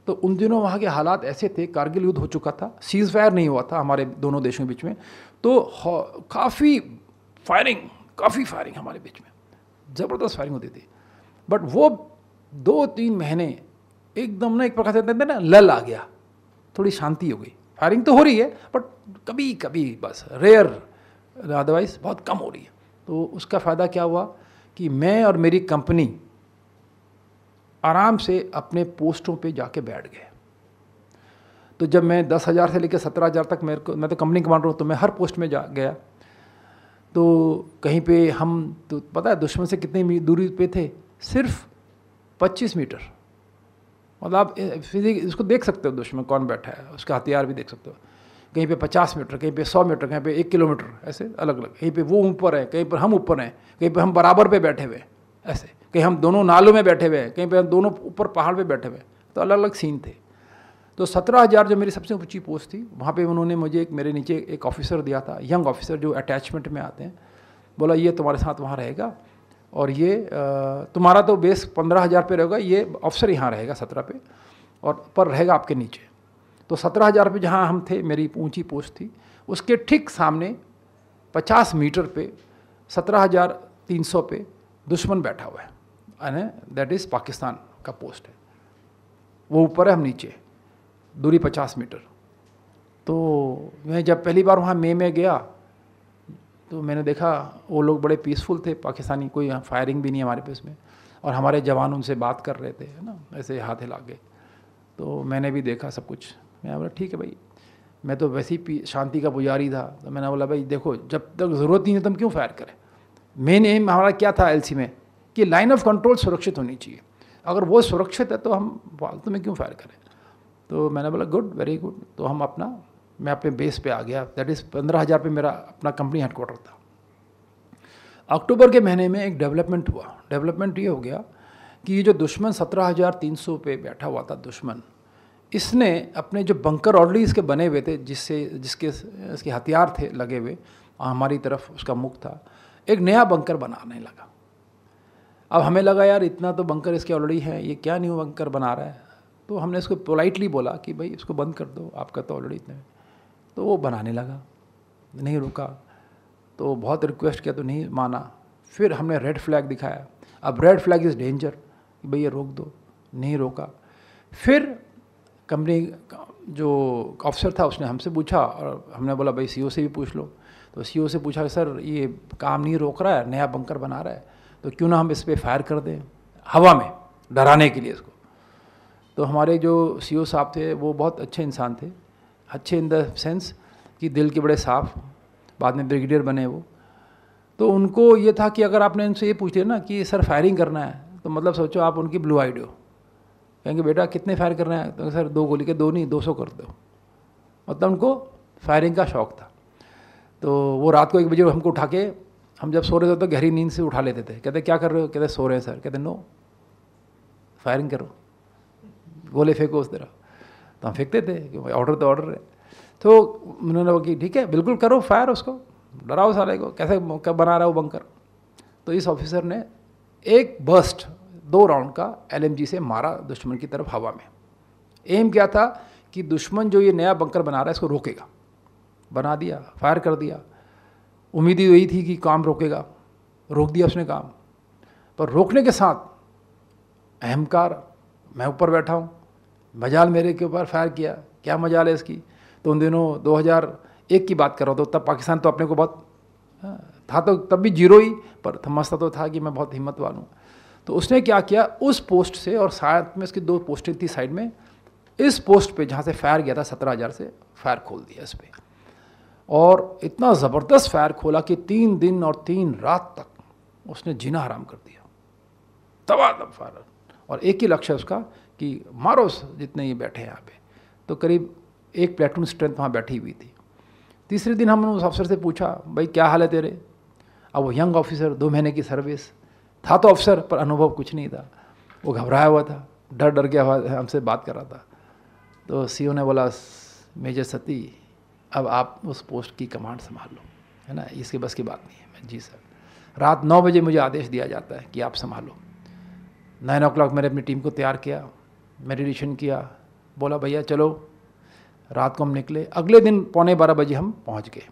तो उन दिनों वहाँ के हालात ऐसे थे, कारगिल युद्ध हो चुका था, सीज़ फायर नहीं हुआ था हमारे दोनों देशों के बीच में, तो काफ़ी फायरिंग हमारे बीच में, ज़बरदस्त फायरिंग होती थी। बट वो 2-3 महीने एकदम ना एक प्रकार से कहते हैं ना लल आ गया, थोड़ी शांति हो गई। फायरिंग तो हो रही है बट कभी कभी बस रेयर, अदरवाइज बहुत कम हो रही है। तो उसका फ़ायदा क्या हुआ कि मैं और मेरी कंपनी आराम से अपने पोस्टों पे जाके बैठ गए। तो जब मैं 10,000 से लेकर 17,000 तक मैं तो कंपनी कमांडर हूँ, तो मैं हर पोस्ट में जा गया। तो कहीं पे हम, तो पता है दुश्मन से कितनी दूरी पे थे? सिर्फ 25 मीटर। मतलब आप फिजिक इसको देख सकते हो, दुश्मन कौन बैठा है, उसका हथियार भी देख सकते हो। कहीं पे 50 मीटर, कहीं पे 100 मीटर, कहीं पे 1 किलोमीटर, ऐसे अलग अलग। कहीं पे वो ऊपर है, कहीं पर हम ऊपर हैं, कहीं पे हम बराबर पे बैठे हुए हैं, ऐसे कहीं हम दोनों नालों में बैठे हुए हैं, कहीं पे हम दोनों ऊपर पहाड़ पे बैठे हुए हैं। तो अलग अलग सीन थे। तो 17,000 जो मेरी सबसे ऊंची पोस्ट थी, वहाँ पे उन्होंने मुझे मेरे नीचे एक ऑफिसर दिया था, यंग ऑफिसर जो अटैचमेंट में आते हैं। बोला ये तुम्हारे साथ वहाँ रहेगा, और ये तुम्हारा तो बेस 15,000 पे रहेगा, ये ऑफिसर यहाँ रहेगा 17 पे, और पर रहेगा आपके नीचे। तो 17,000 पे जहाँ हम थे, मेरी ऊंची पोस्ट थी, उसके ठीक सामने 50 मीटर पे 17,300 पे दुश्मन बैठा हुआ है, यानी दैट इज़ पाकिस्तान का पोस्ट है। वो ऊपर है, हम नीचे, दूरी 50 मीटर। तो मैं जब पहली बार वहाँ मई में गया तो मैंने देखा वो लोग बड़े पीसफुल थे, पाकिस्तानी, कोई फायरिंग भी नहीं हमारे पे इसमें, और हमारे जवान उनसे बात कर रहे थे, है ना, ऐसे हाथ हिला के। तो मैंने भी देखा सब कुछ। मैं बोला ठीक है भाई, मैं तो वैसे ही शांति का पुजारी था। तो मैंने बोला भाई देखो, जब तक ज़रूरत नहीं है तुम क्यों फायर करें। मेन एम हमारा क्या था एलसी में कि लाइन ऑफ कंट्रोल सुरक्षित होनी चाहिए, अगर वो सुरक्षित है तो हम फालतू में क्यों फायर करें। तो मैंने बोला गुड, वेरी गुड। तो हम मैं अपने बेस पे आ गया, दैट इज़ 15,000 पे मेरा अपना कंपनी हेडक्वार्टर था। अक्टूबर के महीने में एक डेवलपमेंट हुआ। डेवलपमेंट ये हो गया कि ये जो दुश्मन 17,300 पे बैठा हुआ था दुश्मन, इसने अपने जो बंकर ऑलरेडी इसके बने हुए थे, इसके हथियार थे लगे हुए, हमारी तरफ उसका मुख था, एक नया बंकर बनाने लगा। अब हमें लगा यार इतना तो बंकर इसके ऑलरेडी है, ये क्या न्यू बंकर बना रहा है। तो हमने इसको पोलाइटली बोला कि भाई इसको बंद कर दो, आपका तो ऑलरेडी इतना है। तो वो बनाने लगा, नहीं रुका। तो बहुत रिक्वेस्ट किया तो नहीं माना। फिर हमने रेड फ्लैग दिखाया। अब रेड फ्लैग इज़ डेंजर, भाई ये रोक दो, नहीं रोका। फिर कंपनी जो ऑफिसर था उसने हमसे पूछा, और हमने बोला भाई सीईओ से भी पूछ लो। तो सीईओ से पूछा सर ये काम नहीं रोक रहा है, नया बंकर बना रहा है, तो क्यों ना हम इस पर फायर कर दें हवा में, डराने के लिए इसको। तो हमारे जो सीईओ साहब थे वो बहुत अच्छे इंसान थे, अच्छे इन द सेंस कि दिल के बड़े साफ, बाद में ब्रिगेडियर बने वो। तो उनको ये था कि अगर आपने उनसे ये पूछ लिया ना कि सर फायरिंग करना है, तो मतलब सोचो आप उनकी ब्लू आइड हो, कहेंगे बेटा कितने फायर करना है, तो सर 2 गोली के 2 नहीं 200 कर दो। मतलब उनको फायरिंग का शौक़ था। तो वो रात को 1 बजे हमको उठा के, हम जब सो रहे थे तो गहरी नींद से उठा लेते थे, कहते क्या कर रहे हो, कहते सो रहे हैं सर, कहते नो फायरिंग करो, गोले फेंको उस तरह। तो हम फेंकते थे कि ऑर्डर तो ऑर्डर है। तो उन्होंने बोला कि ठीक है बिल्कुल करो फायर, उसको डराओ सारे को, कैसे कब बना रहा है वो बंकर। तो इस ऑफिसर ने एक बर्स्ट 2 राउंड का LMG से मारा दुश्मन की तरफ हवा में। एम क्या था कि दुश्मन जो ये नया बंकर बना रहा है इसको रोकेगा, बना दिया, फायर कर दिया। उम्मीद ही यही थी कि काम रोकेगा, रोक दिया उसने काम। पर रोकने के साथ अहंकार, मैं ऊपर बैठा हूँ, मजाल मेरे के ऊपर फायर किया, क्या मजाल है इसकी। तो उन दिनों 2001 की बात कर रहा हूँ, तो तब पाकिस्तान तो अपने को बहुत था, तो तब भी जीरो ही, पर समझता तो था कि मैं बहुत हिम्मतवान हूँ। तो उसने क्या किया, उस पोस्ट से, और साथ में इसकी 2 पोस्टें थी साइड में, इस पोस्ट पे जहाँ से फायर गया था 17,000 से फायर खोल दिया इस पर, और इतना ज़बरदस्त फायर खोला कि 3 दिन और 3 रात तक उसने जीना हराम कर दिया, तबादम फायर। और एक ही लक्ष्य उसका कि मारो जितने ये बैठे हैं यहाँ पे। तो करीब 1 प्लेटून स्ट्रेंथ वहाँ बैठी हुई थी। तीसरे दिन हमने उस अफसर से पूछा, भाई क्या हाल है तेरे? अब वो यंग ऑफिसर, 2 महीने की सर्विस, था तो अफसर पर अनुभव कुछ नहीं था, वो घबराया हुआ था, डर डर के हमसे बात कर रहा था। तो सीओ ने बोला, मेजर सती, अब आप उस पोस्ट की कमांड संभाल लो, है ना, इसके बस की बात नहीं है। मैं जी सर। रात 9 बजे मुझे आदेश दिया जाता है कि आप संभालो। 9 o'clock मैंने अपनी टीम को तैयार किया, मेडिटेशन किया, बोला भैया चलो। रात को हम निकले, अगले दिन 11:15 बजे हम पहुंच गए।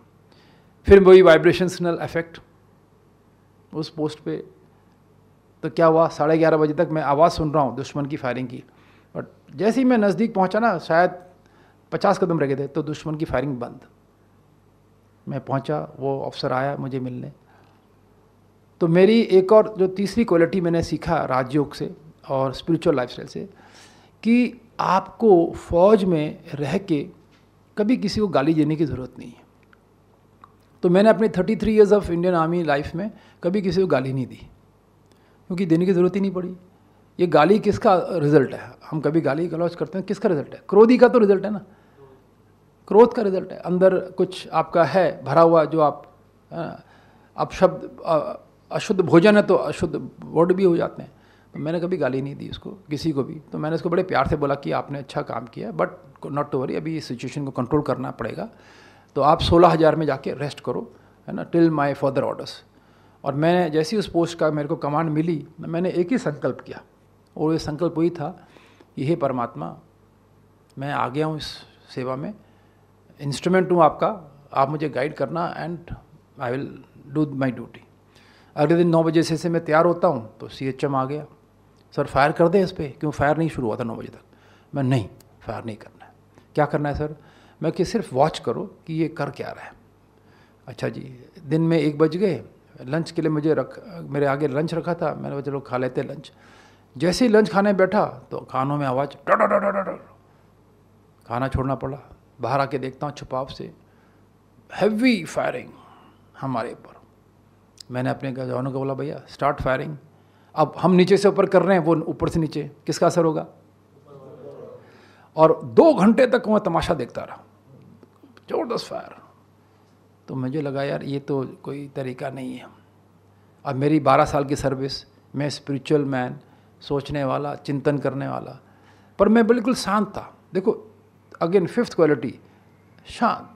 फिर वही वाइब्रेशनल इफेक्ट उस पोस्ट पे। तो क्या हुआ, 11:30 बजे तक मैं आवाज़ सुन रहा हूँ दुश्मन की फायरिंग की, बट जैसे ही मैं नज़दीक पहुंचा ना, शायद 50 कदम रह गए थे, तो दुश्मन की फायरिंग बंद। मैं पहुंचा, वो अफसर आया मुझे मिलने। तो मेरी एक और जो तीसरी क्वालिटी मैंने सीखा राजयोग से और स्पिरिचुअल लाइफस्टाइल से, कि आपको फ़ौज में रह के कभी किसी को गाली देने की ज़रूरत नहीं है। तो मैंने अपने 33 years of Indian army life में कभी किसी को गाली नहीं दी, क्योंकि देने की ज़रूरत ही नहीं पड़ी। ये गाली किसका रिजल्ट है? हम कभी गाली गलौज करते हैं, किसका रिजल्ट है? क्रोधी का तो रिजल्ट है ना, क्रोध का रिजल्ट है। अंदर कुछ आपका है भरा हुआ, जो आप शब्द, अशुद्ध भोजन है तो अशुद्ध वर्ड भी हो जाते हैं। तो मैंने कभी गाली नहीं दी उसको, किसी को भी। तो मैंने उसको बड़े प्यार से बोला कि आपने अच्छा काम किया, बट नॉट टू वरी, अभी इस सिचुएशन को कंट्रोल करना पड़ेगा, तो आप 16,000 में जाके रेस्ट करो, है ना, टिल माय फर्दर ऑर्डर्स। और मैं जैसे ही उस पोस्ट का मेरे को कमांड मिली, मैंने एक ही संकल्प किया, और ये संकल्प वही था कि हे परमात्मा, मैं आ गया हूँ इस सेवा में, इंस्ट्रूमेंट हूँ आपका, आप मुझे गाइड करना, and I will do my duty. अगले दिन 9 बजे से मैं तैयार होता हूँ, तो CHM आ गया, सर फायर कर दें इस पर, क्यों फायर नहीं शुरू हुआ था 9 बजे तक। मैं नहीं, फायर नहीं करना है। क्या करना है सर? मैं कि सिर्फ वॉच करो कि ये कर क्या रहा है। अच्छा जी। दिन में 1 बज गए, लंच के लिए मेरे आगे लंच रखा था, मैंने कहा चलो खा लेते लंच। जैसे ही लंच खाने बैठा तो कानों में आवाज़ डर डर डर डर, खाना छोड़ना पड़ा। बाहर आके देखता हूँ छुपाव से हैवी फायरिंग हमारे ऊपर। मैंने अपने जवानों को बोला, भैया स्टार्ट फायरिंग। अब हम नीचे से ऊपर कर रहे हैं, वो ऊपर से नीचे, किसका असर होगा? और 2 घंटे तक मैं तमाशा देखता रहा, ज़बरदस्त फायर। तो मुझे लगा यार ये तो कोई तरीका नहीं है। अब मेरी 12 साल की सर्विस, मैं स्पिरिचुअल मैन, सोचने वाला, चिंतन करने वाला, पर मैं बिल्कुल शांत था। देखो अगेन 5th क्वालिटी, शांत।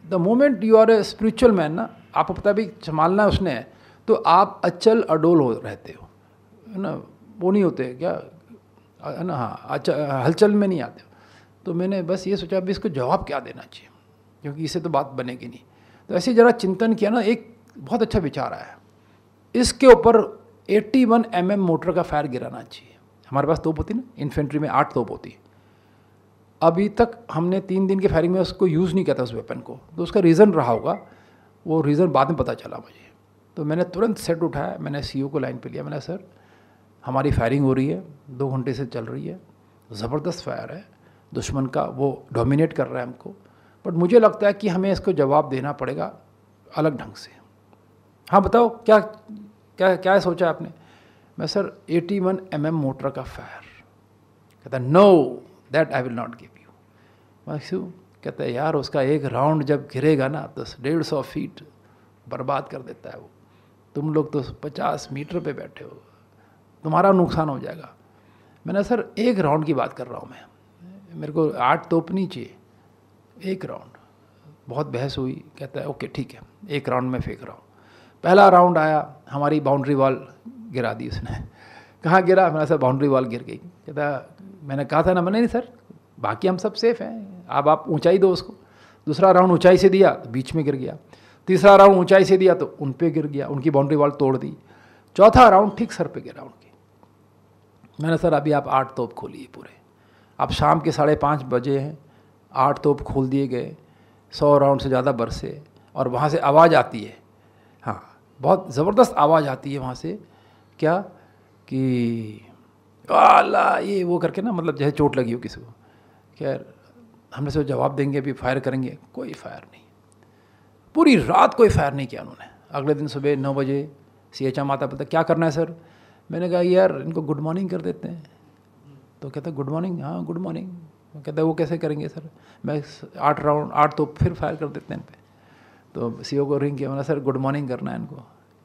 The moment you are a spiritual man ना, आपको पता भी संभालना उसने है, तो आप अचल अडोल हो रहते हो, है ना, वो नहीं होते क्या, है ना, हाँ, अच्छा हलचल में नहीं आते हो। तो मैंने बस ये सोचा, अभी इसको जवाब क्या देना चाहिए, क्योंकि इससे तो बात बनेगी नहीं। तो ऐसे ज़रा चिंतन किया ना, एक बहुत अच्छा विचार आया, इसके ऊपर 81 mm मोटर का फायर गिराना चाहिए। हमारे पास तोप होती ना, इन्फेंट्री में 8 तोप होती। अभी तक हमने 3 दिन के फायरिंग में उसको यूज़ नहीं किया था उस वेपन को, तो उसका रीज़न रहा होगा, वो रीज़न बाद में पता चला मुझे। तो मैंने तुरंत सेट उठाया, मैंने CEO को लाइन पे लिया, मैंने सर हमारी फायरिंग हो रही है, 2 घंटे से चल रही है, ज़बरदस्त फायर है, दुश्मन का वो डोमिनेट कर रहा है हमको, बट मुझे लगता है कि हमें इसको जवाब देना पड़ेगा अलग ढंग से। हाँ बताओ क्या क्या क्या सोचा आपने? मैं सर 81 mm मोटर का फायर। कहता know that I will not give you. मैं क्यों? कहता है यार उसका एक राउंड जब गिरेगा ना तो 150 फीट बर्बाद कर देता है वो, तुम लोग तो 50 मीटर पे बैठे हो, तुम्हारा नुकसान हो जाएगा। मैंने सर एक राउंड की बात कर रहा हूँ मैं, मेरे को 8 तोप नहीं चाहिए, एक राउंड। बहुत बहस हुई, कहता है ओके ठीक है, एक राउंड में फेंक रहा हूँ। पहला राउंड आया, हमारी बाउंड्री वॉल गिरा दी उसने। कहाँ गिरा? मैंने सर बाउंड्री वॉल गिर गई। कहता मैंने कहा था ना, मैंने नहीं सर बाकी हम सब सेफ हैं, अब आप ऊंचाई दो उसको। दूसरा राउंड ऊंचाई से दिया तो बीच में गिर गया, तीसरा राउंड ऊंचाई से दिया तो उन पे गिर गया, उनकी बाउंड्री वॉल तोड़ दी, चौथा राउंड ठीक सर पे गिरा उनकी। मैंने सर अभी आप 8 तोप खोलिए पूरे, अब शाम के 5:30 बजे हैं, 8 तोप खोल दिए गए, 100 राउंड से ज़्यादा बरसे, और वहाँ से आवाज़ आती है, हाँ बहुत ज़बरदस्त आवाज़ आती है वहाँ से, क्या कि अल्लाह ये वो करके ना, मतलब जैसे चोट लगी हो किसी को। खैर हमने से जवाब देंगे, अभी फायर करेंगे, कोई फायर नहीं, पूरी रात कोई फायर नहीं किया उन्होंने। अगले दिन सुबह 9 बजे CHM आता, पता क्या करना है सर? मैंने कहा यार इनको गुड मॉर्निंग कर देते हैं। तो कहता गुड मॉर्निंग, हाँ गुड मॉर्निंग। कहता है वो कैसे करेंगे सर? मैं 8 तो फिर फायर कर देते हैं इन पर। तो CO को रिंग किया, मैंने सर गुड मॉर्निंग करना है इनको।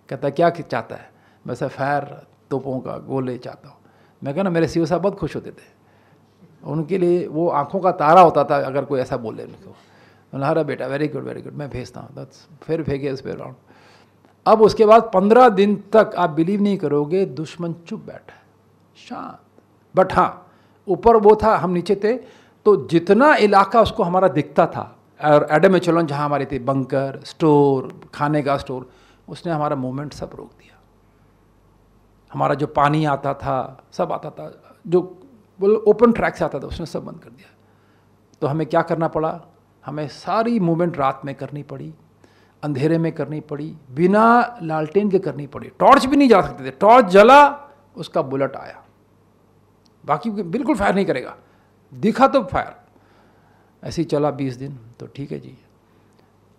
कहता है क्या चाहता है? मैं सर फायर तोपों का गोले चाहता हूँ। मैं कहा ना मेरे CO साहब बहुत खुश होते थे, उनके लिए वो आंखों का तारा होता था अगर कोई ऐसा बोले उनको। मैंने अरे बेटा वेरी गुड मैं भेजता हूँ। फिर फेंके उस पर राउंड। अब उसके बाद 15 दिन तक आप बिलीव नहीं करोगे, दुश्मन चुप बैठा है, शांत। बट हाँ, ऊपर वो था, हम नीचे थे, तो जितना इलाका उसको हमारा दिखता था, और एडम एचेलॉन जहाँ हमारे थे, बंकर, स्टोर, खाने का स्टोर, उसने हमारा मूवमेंट सब रोक दिया। हमारा जो पानी आता था, सब आता था, जो ओपन ट्रैक से आता था, उसने सब बंद कर दिया। तो हमें क्या करना पड़ा? हमें सारी मूवमेंट रात में करनी पड़ी, अंधेरे में करनी पड़ी, बिना लालटेन के करनी पड़ी। टॉर्च भी नहीं जा सकते थे, टॉर्च जला उसका बुलेट आया, बाकी बिल्कुल फायर नहीं करेगा, दिखा तो फायर। ऐसे ही चला 20 दिन। तो ठीक है जी।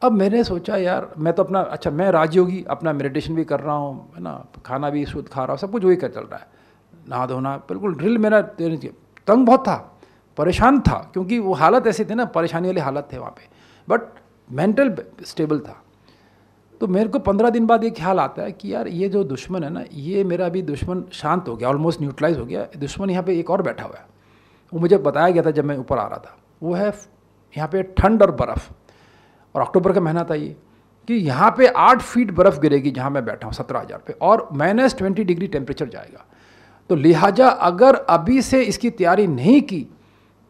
अब मैंने सोचा यार मैं तो अपना, अच्छा मैं राजयोगी, अपना मेडिटेशन भी कर रहा हूँ, है ना, खाना भी शुद्ध खा रहा हूँ, सब कुछ वही कर चल रहा है, नहा धोना बिल्कुल ड्रिल मेरा। तंग बहुत था, परेशान था, क्योंकि वो हालत ऐसी थी ना, परेशानी वाली हालत थे वहाँ पे, बट मेंटल स्टेबल था। तो मेरे को 15 दिन बाद ये ख्याल आता है कि यार ये जो दुश्मन है ना, ये मेरा भी दुश्मन शांत हो गया, ऑलमोस्ट न्यूट्रलाइज हो गया। दुश्मन यहाँ पे एक और बैठा हुआ है, वो मुझे बताया गया था जब मैं ऊपर आ रहा था। वो है यहाँ पे ठंड और बर्फ़, और अक्टूबर का महीना था ये, कि यहाँ पे 8 फीट बर्फ़ गिरेगी जहाँ मैं बैठा हूँ 17,000 पे, और -20 डिग्री टेम्परेचर जाएगा। तो लिहाजा अगर अभी से इसकी तैयारी नहीं की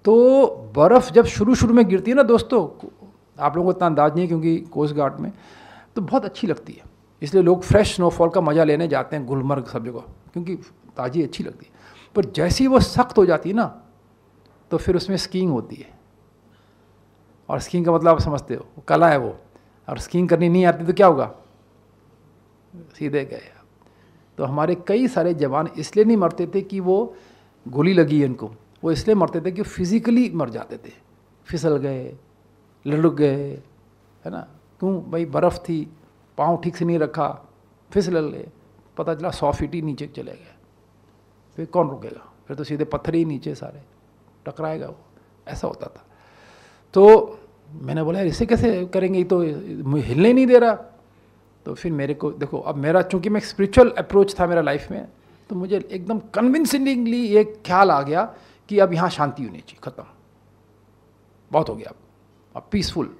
तो बर्फ़ जब शुरू में गिरती है ना दोस्तों, आप लोगों को इतना अंदाज नहीं है क्योंकि कोस्ट गार्ड में, तो बहुत अच्छी लगती है। इसलिए लोग फ्रेश स्नोफॉल का मज़ा लेने जाते हैं गुलमर्ग सब जगह, क्योंकि ताज़ी अच्छी लगती है। पर जैसे ही वो सख्त हो जाती है ना, तो फिर उसमें स्कीइंग होती है। और स्कीइंग का मतलब आप समझते हो, वो कला है वो, और स्कीइंग करनी नहीं आती तो क्या होगा? सीधे गए। तो हमारे कई सारे जवान इसलिए नहीं मरते थे कि वो गोली लगी है इनको, वो इसलिए मरते थे कि फिजिकली मर जाते थे, फिसल गए, लुढ़क गए, है ना। क्यों भाई? बर्फ़ थी, पाँव ठीक से नहीं रखा, फिसल गए, पता चला 100 फीट ही नीचे चले गए। फिर कौन रुकेगा? फिर तो सीधे पत्थर ही नीचे सारे, टकराएगा वो, ऐसा होता था। तो मैंने बोला यार इसे कैसे करेंगे, ये तो हिलने नहीं दे रहा। तो फिर मेरे को देखो, अब मेरा चूंकि मैं स्पिरिचुअल अप्रोच था मेरा लाइफ में, तो मुझे एकदम कन्विंसिंगली ये ख्याल आ गया कि अब यहाँ शांति होनी चाहिए, ख़त्म, बहुत हो गया अब पीसफुल।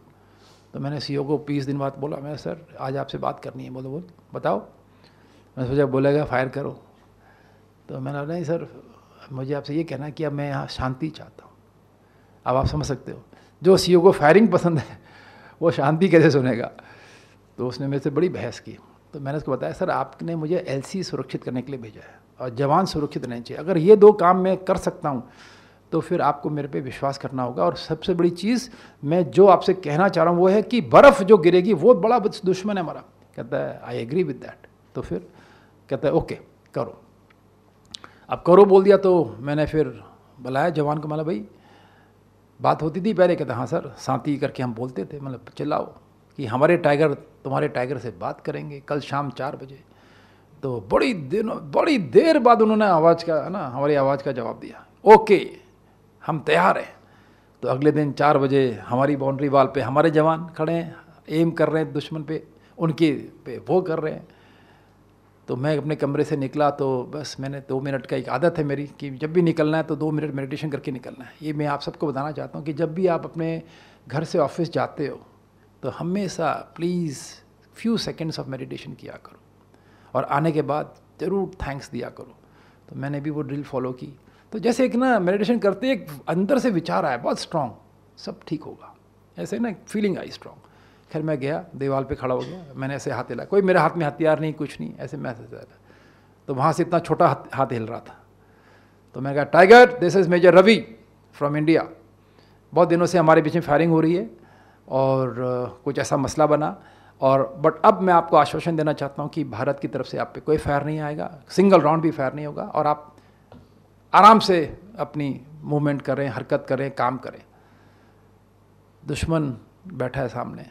तो मैंने CEO को 20 दिन बाद बोला, मैं सर आज आपसे बात करनी है। बोलो बताओ। मैंने सोचा बोलेगा फायर करो, तो मैंने बोला नहीं सर, मुझे आपसे ये कहना है कि अब मैं यहाँ शांति चाहता हूँ। अब आप समझ सकते हो, जो CEO को फायरिंग पसंद है वो शांति कैसे सुनेगा। तो उसने मेरे से बड़ी बहस की। तो मैंने उसको बताया सर आपने मुझे LC सुरक्षित करने के लिए भेजा है, और जवान सुरक्षित रहने चाहिए। अगर ये 2 काम मैं कर सकता हूँ तो फिर आपको मेरे पे विश्वास करना होगा। और सबसे बड़ी चीज़ मैं जो आपसे कहना चाह रहा हूँ वो है कि बर्फ़ जो गिरेगी वो बड़ा दुश्मन है हमारा। कहता है आई एग्री विद दैट। तो फिर कहता है ओके करो। अब करो बोल दिया। तो मैंने फिर बुलाया जवान को, मतलब भाई बात होती थी पहले। कहता हाँ सर, साथी करके हम बोलते थे, मतलब चिल्लाओ कि हमारे टाइगर तुम्हारे टाइगर से बात करेंगे कल शाम 4 बजे। तो बड़ी देर बाद उन्होंने आवाज़ का ना, हमारी आवाज़ का जवाब दिया, ओके हम तैयार हैं। तो अगले दिन 4 बजे हमारी बाउंड्री वाल पे हमारे जवान खड़े हैं, एम कर रहे हैं दुश्मन पे, उनके पे वो कर रहे हैं। तो मैं अपने कमरे से निकला तो बस मैंने 2 मिनट का, एक आदत है मेरी कि जब भी निकलना है तो 2 मिनट मेडिटेशन करके निकलना है। ये मैं आप सबको बताना चाहता हूँ कि जब भी आप अपने घर से ऑफिस जाते हो तो हमेशा please few seconds of meditation किया करो, और आने के बाद ज़रूर थैंक्स दिया करो। तो मैंने भी वो ड्रिल फॉलो की। तो जैसे एक ना मेडिटेशन करते एक अंदर से विचार आया बहुत स्ट्रॉन्ग, सब ठीक होगा, ऐसे ना एक फीलिंग आई स्ट्रॉन्ग। खैर मैं गया, दीवार पे खड़ा हो गया, मैंने ऐसे हाथ हिला, कोई मेरे हाथ में हथियार नहीं, कुछ नहीं, ऐसे मैं ऐसे। तो वहाँ से इतना छोटा हाथ हिल रहा था। तो मैं कहा tiger this is major Ravi from India, बहुत दिनों से हमारे बीच में फायरिंग हो रही है और कुछ ऐसा मसला बना, और बट अब मैं आपको आश्वासन देना चाहता हूँ कि भारत की तरफ से आप पे कोई फायर नहीं आएगा, सिंगल राउंड भी फायर नहीं होगा, और आप आराम से अपनी मूवमेंट करें, हरकत करें, काम करें। दुश्मन बैठा है सामने,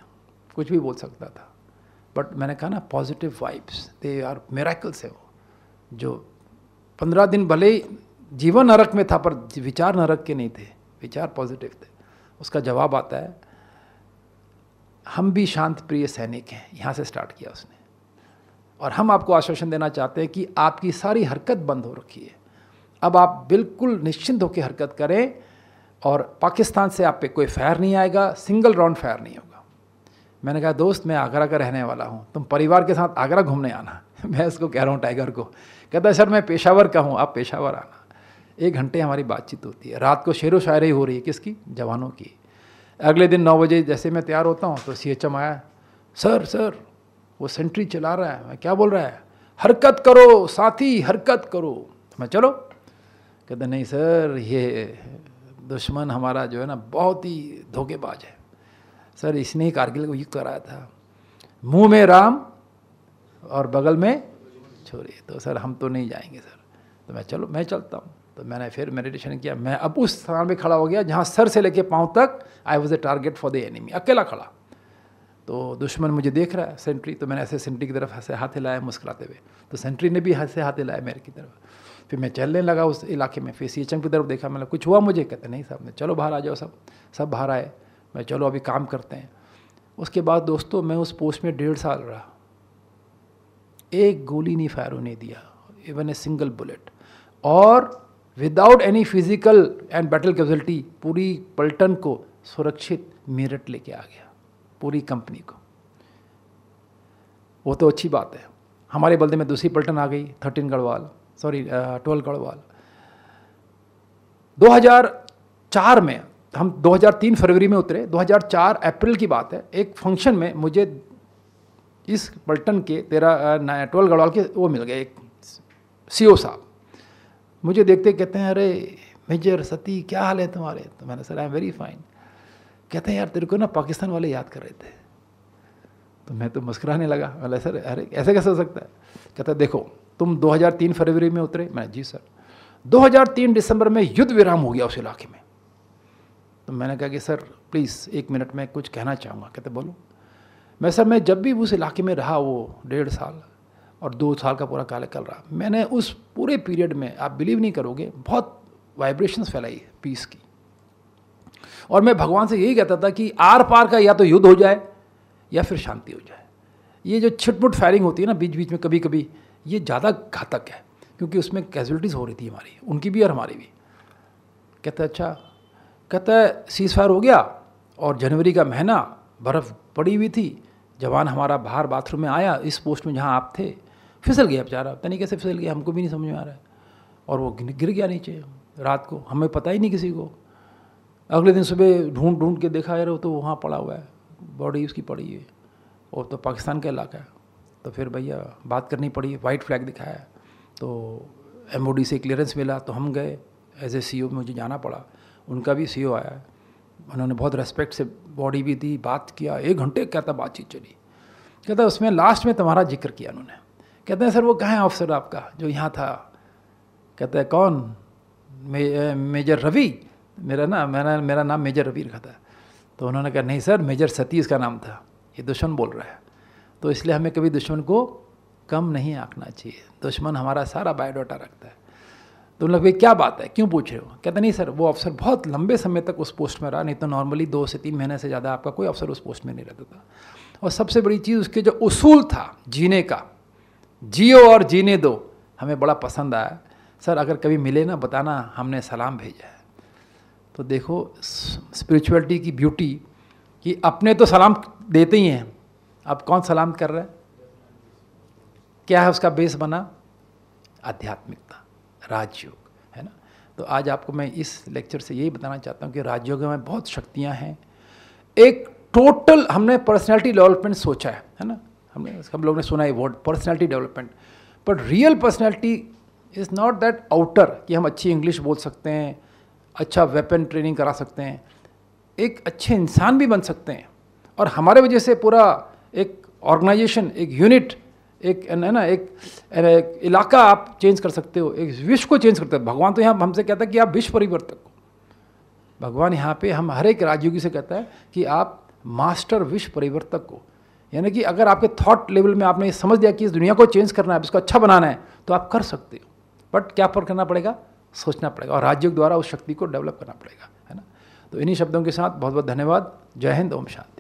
कुछ भी बोल सकता था, बट मैंने कहा ना, positive vibes, they are miracles है वो। जो 15 दिन भले ही जीवन नरक में था, पर विचार नरक के नहीं थे, विचार पॉजिटिव थे। उसका जवाब आता है, हम भी शांति प्रिय सैनिक हैं, यहाँ से स्टार्ट किया उसने। और हम आपको आश्वासन देना चाहते हैं कि आपकी सारी हरकत बंद हो रखी है, अब आप बिल्कुल निश्चिंत होकर हरकत करें, और पाकिस्तान से आप पे कोई फायर नहीं आएगा, सिंगल राउंड फायर नहीं होगा। मैंने कहा, दोस्त मैं आगरा का रहने वाला हूँ, तुम परिवार के साथ आगरा घूमने आना। मैं उसको कह रहा हूँ टाइगर को, कहता है सर मैं पेशावर का हूँ, आप पेशावर आना। 1 घंटे हमारी बातचीत होती है, रात को शेरो शायरी हो रही है, किसकी? जवानों की। अगले दिन 9 बजे जैसे मैं तैयार होता हूँ तो CHM आया, सर वो सेंट्री चला रहा है। मैं क्या बोल रहा है? हरकत करो साथी, हरकत करो। मैं चलो, कहते नहीं सर, ये दुश्मन हमारा जो है ना बहुत ही धोखेबाज है सर, इसने ही कारगिल को युद्ध कराया था, मुंह में राम और बगल में छोरी, तो सर हम तो नहीं जाएंगे सर। तो मैं चलो, मैं चलता हूँ। तो मैंने फिर मेडिटेशन किया, मैं अब उस स्थान पे खड़ा हो गया जहाँ सर से लेके पाँव तक I was a target for the enemy, अकेला खड़ा। तो दुश्मन मुझे देख रहा है, सेंट्री, तो मैंने ऐसे सेंट्री की तरफ ऐसे हाथ हिलाया मुस्कुराते हुए, तो सेंट्री ने भी ऐसे हाथ हिलाया मेरे की तरफ। फिर मैं चलने लगा उस इलाके में, फिर CHM की तरफ देखा, मतलब कुछ हुआ मुझे? कहते नहीं साहब ने, चलो बाहर आ जाओ, सब बाहर आए। मैं चलो अभी काम करते हैं। उसके बाद दोस्तों मैं उस पोस्ट में 1.5 साल रहा, एक गोली नहीं फायर होने दिया, इवन ए सिंगल बुलेट, और without any physical and battle casualty पूरी पलटन को सुरक्षित मेरठ लेके आ गया, पूरी कंपनी को। वो तो अच्छी बात है। हमारे बल्दे में दूसरी पलटन आ गई, 12 गढ़वाल। 2004 में हम 2003 फरवरी में उतरे, 2004 अप्रैल की बात है। एक फंक्शन में मुझे इस पलटन के 12 गढ़वाल के वो मिल गए, एक CO साहब। मुझे देखते कहते हैं, अरे मेजर सती क्या हाल है तुम्हारे? तो मैंने sir I am very fine. कहते हैं यार तेरे को ना पाकिस्तान वाले याद कर रहे थे। तो मैं तो मुस्कुराने लगा, बोला सर अरे ऐसे कैसे हो सकता है? कहता देखो तुम 2003 फरवरी में उतरे। मैं जी सर। 2003 दिसंबर में युद्ध विराम हो गया उस इलाके में। तो मैंने कहा कि सर प्लीज़ 1 मिनट में कुछ कहना चाहूँगा। कहते बोलो। मैं जब भी उस इलाके में रहा, वो 1.5 साल और 2 साल का पूरा कार्यकाल रहा, मैंने उस पूरे पीरियड में, आप बिलीव नहीं करोगे, बहुत वाइब्रेशंस फैलाई पीस की। और मैं भगवान से यही कहता था कि आर पार का या तो युद्ध हो जाए या फिर शांति हो जाए। ये जो छिटमुट फायरिंग होती है ना बीच बीच में कभी कभी, ये ज़्यादा घातक है, क्योंकि उसमें कैजुअलिटीज़ हो रही थी हमारी, उनकी भी और हमारी भी। कहता अच्छा, कहता है सीज़ फायर हो गया और जनवरी का महीना, बर्फ़ पड़ी हुई थी, जवान हमारा बाहर बाथरूम में आया, इस पोस्ट में जहाँ आप थे, फिसल गया बेचारा, पता नहीं कैसे फिसल गया, हमको भी नहीं समझ में आ रहा है, और वो गिर गया नीचे रात को, हमें पता ही नहीं किसी को। अगले दिन सुबह ढूंढ के देखा यार वो तो वहाँ पड़ा हुआ है, बॉडी उसकी पड़ी है, और तो पाकिस्तान का इलाका है। तो फिर भैया बात करनी पड़ी, वाइट फ्लैग दिखाया, तो MOD से क्लियरेंस मिला, तो हम गए एज ए CO, मुझे जाना पड़ा। उनका भी CO आया, उन्होंने बहुत रेस्पेक्ट से बॉडी भी दी, बात किया, 1 घंटे कहता बातचीत चली। कहता उसमें लास्ट में तुम्हारा जिक्र किया उन्होंने। कहते हैं सर वो कहाँ है ऑफिसर आपका जो यहाँ था? कहता है कौन? मेजर रवि। मेरा नाम मेजर रवि रखा था। तो उन्होंने कहा नहीं सर, मेजर सतीश का नाम था, ये दुश्मन बोल रहा है। तो इसलिए हमें कभी दुश्मन को कम नहीं आंकना चाहिए, दुश्मन हमारा सारा बायोडाटा रखता है। तो उन लोग भाई क्या बात है, क्यों पूछ रहे हो? कहते नहीं सर वो अफसर बहुत लंबे समय तक उस पोस्ट में रहा, नहीं तो नॉर्मली 2 से 3 महीने से ज़्यादा आपका कोई अफसर उस पोस्ट में नहीं रहता था। और सबसे बड़ी चीज़ उसके जो उसूल था जीने का, जियो और जीने दो, हमें बड़ा पसंद आया। सर अगर कभी मिले ना बताना, हमने सलाम भेजा है। तो देखो स्पिरिचुअलिटी की ब्यूटी कि अपने तो सलाम देते ही हैं, अब कौन सलाम कर रहा है? क्या है उसका बेस बना? आध्यात्मिकता, राजयोग, है ना। तो आज आपको मैं इस लेक्चर से यही बताना चाहता हूँ कि राजयोग में बहुत शक्तियाँ हैं। एक टोटल हमने पर्सनालिटी डेवलपमेंट सोचा है ना, हमने सब लोग ने सुना है word personality development, but real personality is not that outer कि हम अच्छी इंग्लिश बोल सकते हैं, अच्छा वेपन ट्रेनिंग करा सकते हैं। एक अच्छे इंसान भी बन सकते हैं, और हमारे वजह से पूरा एक ऑर्गेनाइजेशन, एक यूनिट, एक है ना, एक इलाका आप चेंज कर सकते हो, एक विश्व को चेंज करते हो। भगवान तो यहाँ हमसे कहता है कि आप विश्व परिवर्तक हो। भगवान यहाँ पे हम हर एक राजयोगी से कहता है कि आप मास्टर विश्व परिवर्तक हो। यानी कि अगर आपके थॉट लेवल में आपने ये समझ लिया कि इस दुनिया को चेंज करना है, इसको अच्छा बनाना है, तो आप कर सकते हो। बट क्या पर करना पड़ेगा? सोचना पड़ेगा, और राजयोग द्वारा उस शक्ति को डेवलप करना पड़ेगा, है ना। तो इन्हीं शब्दों के साथ बहुत बहुत धन्यवाद। जय हिंद, ओम शांति।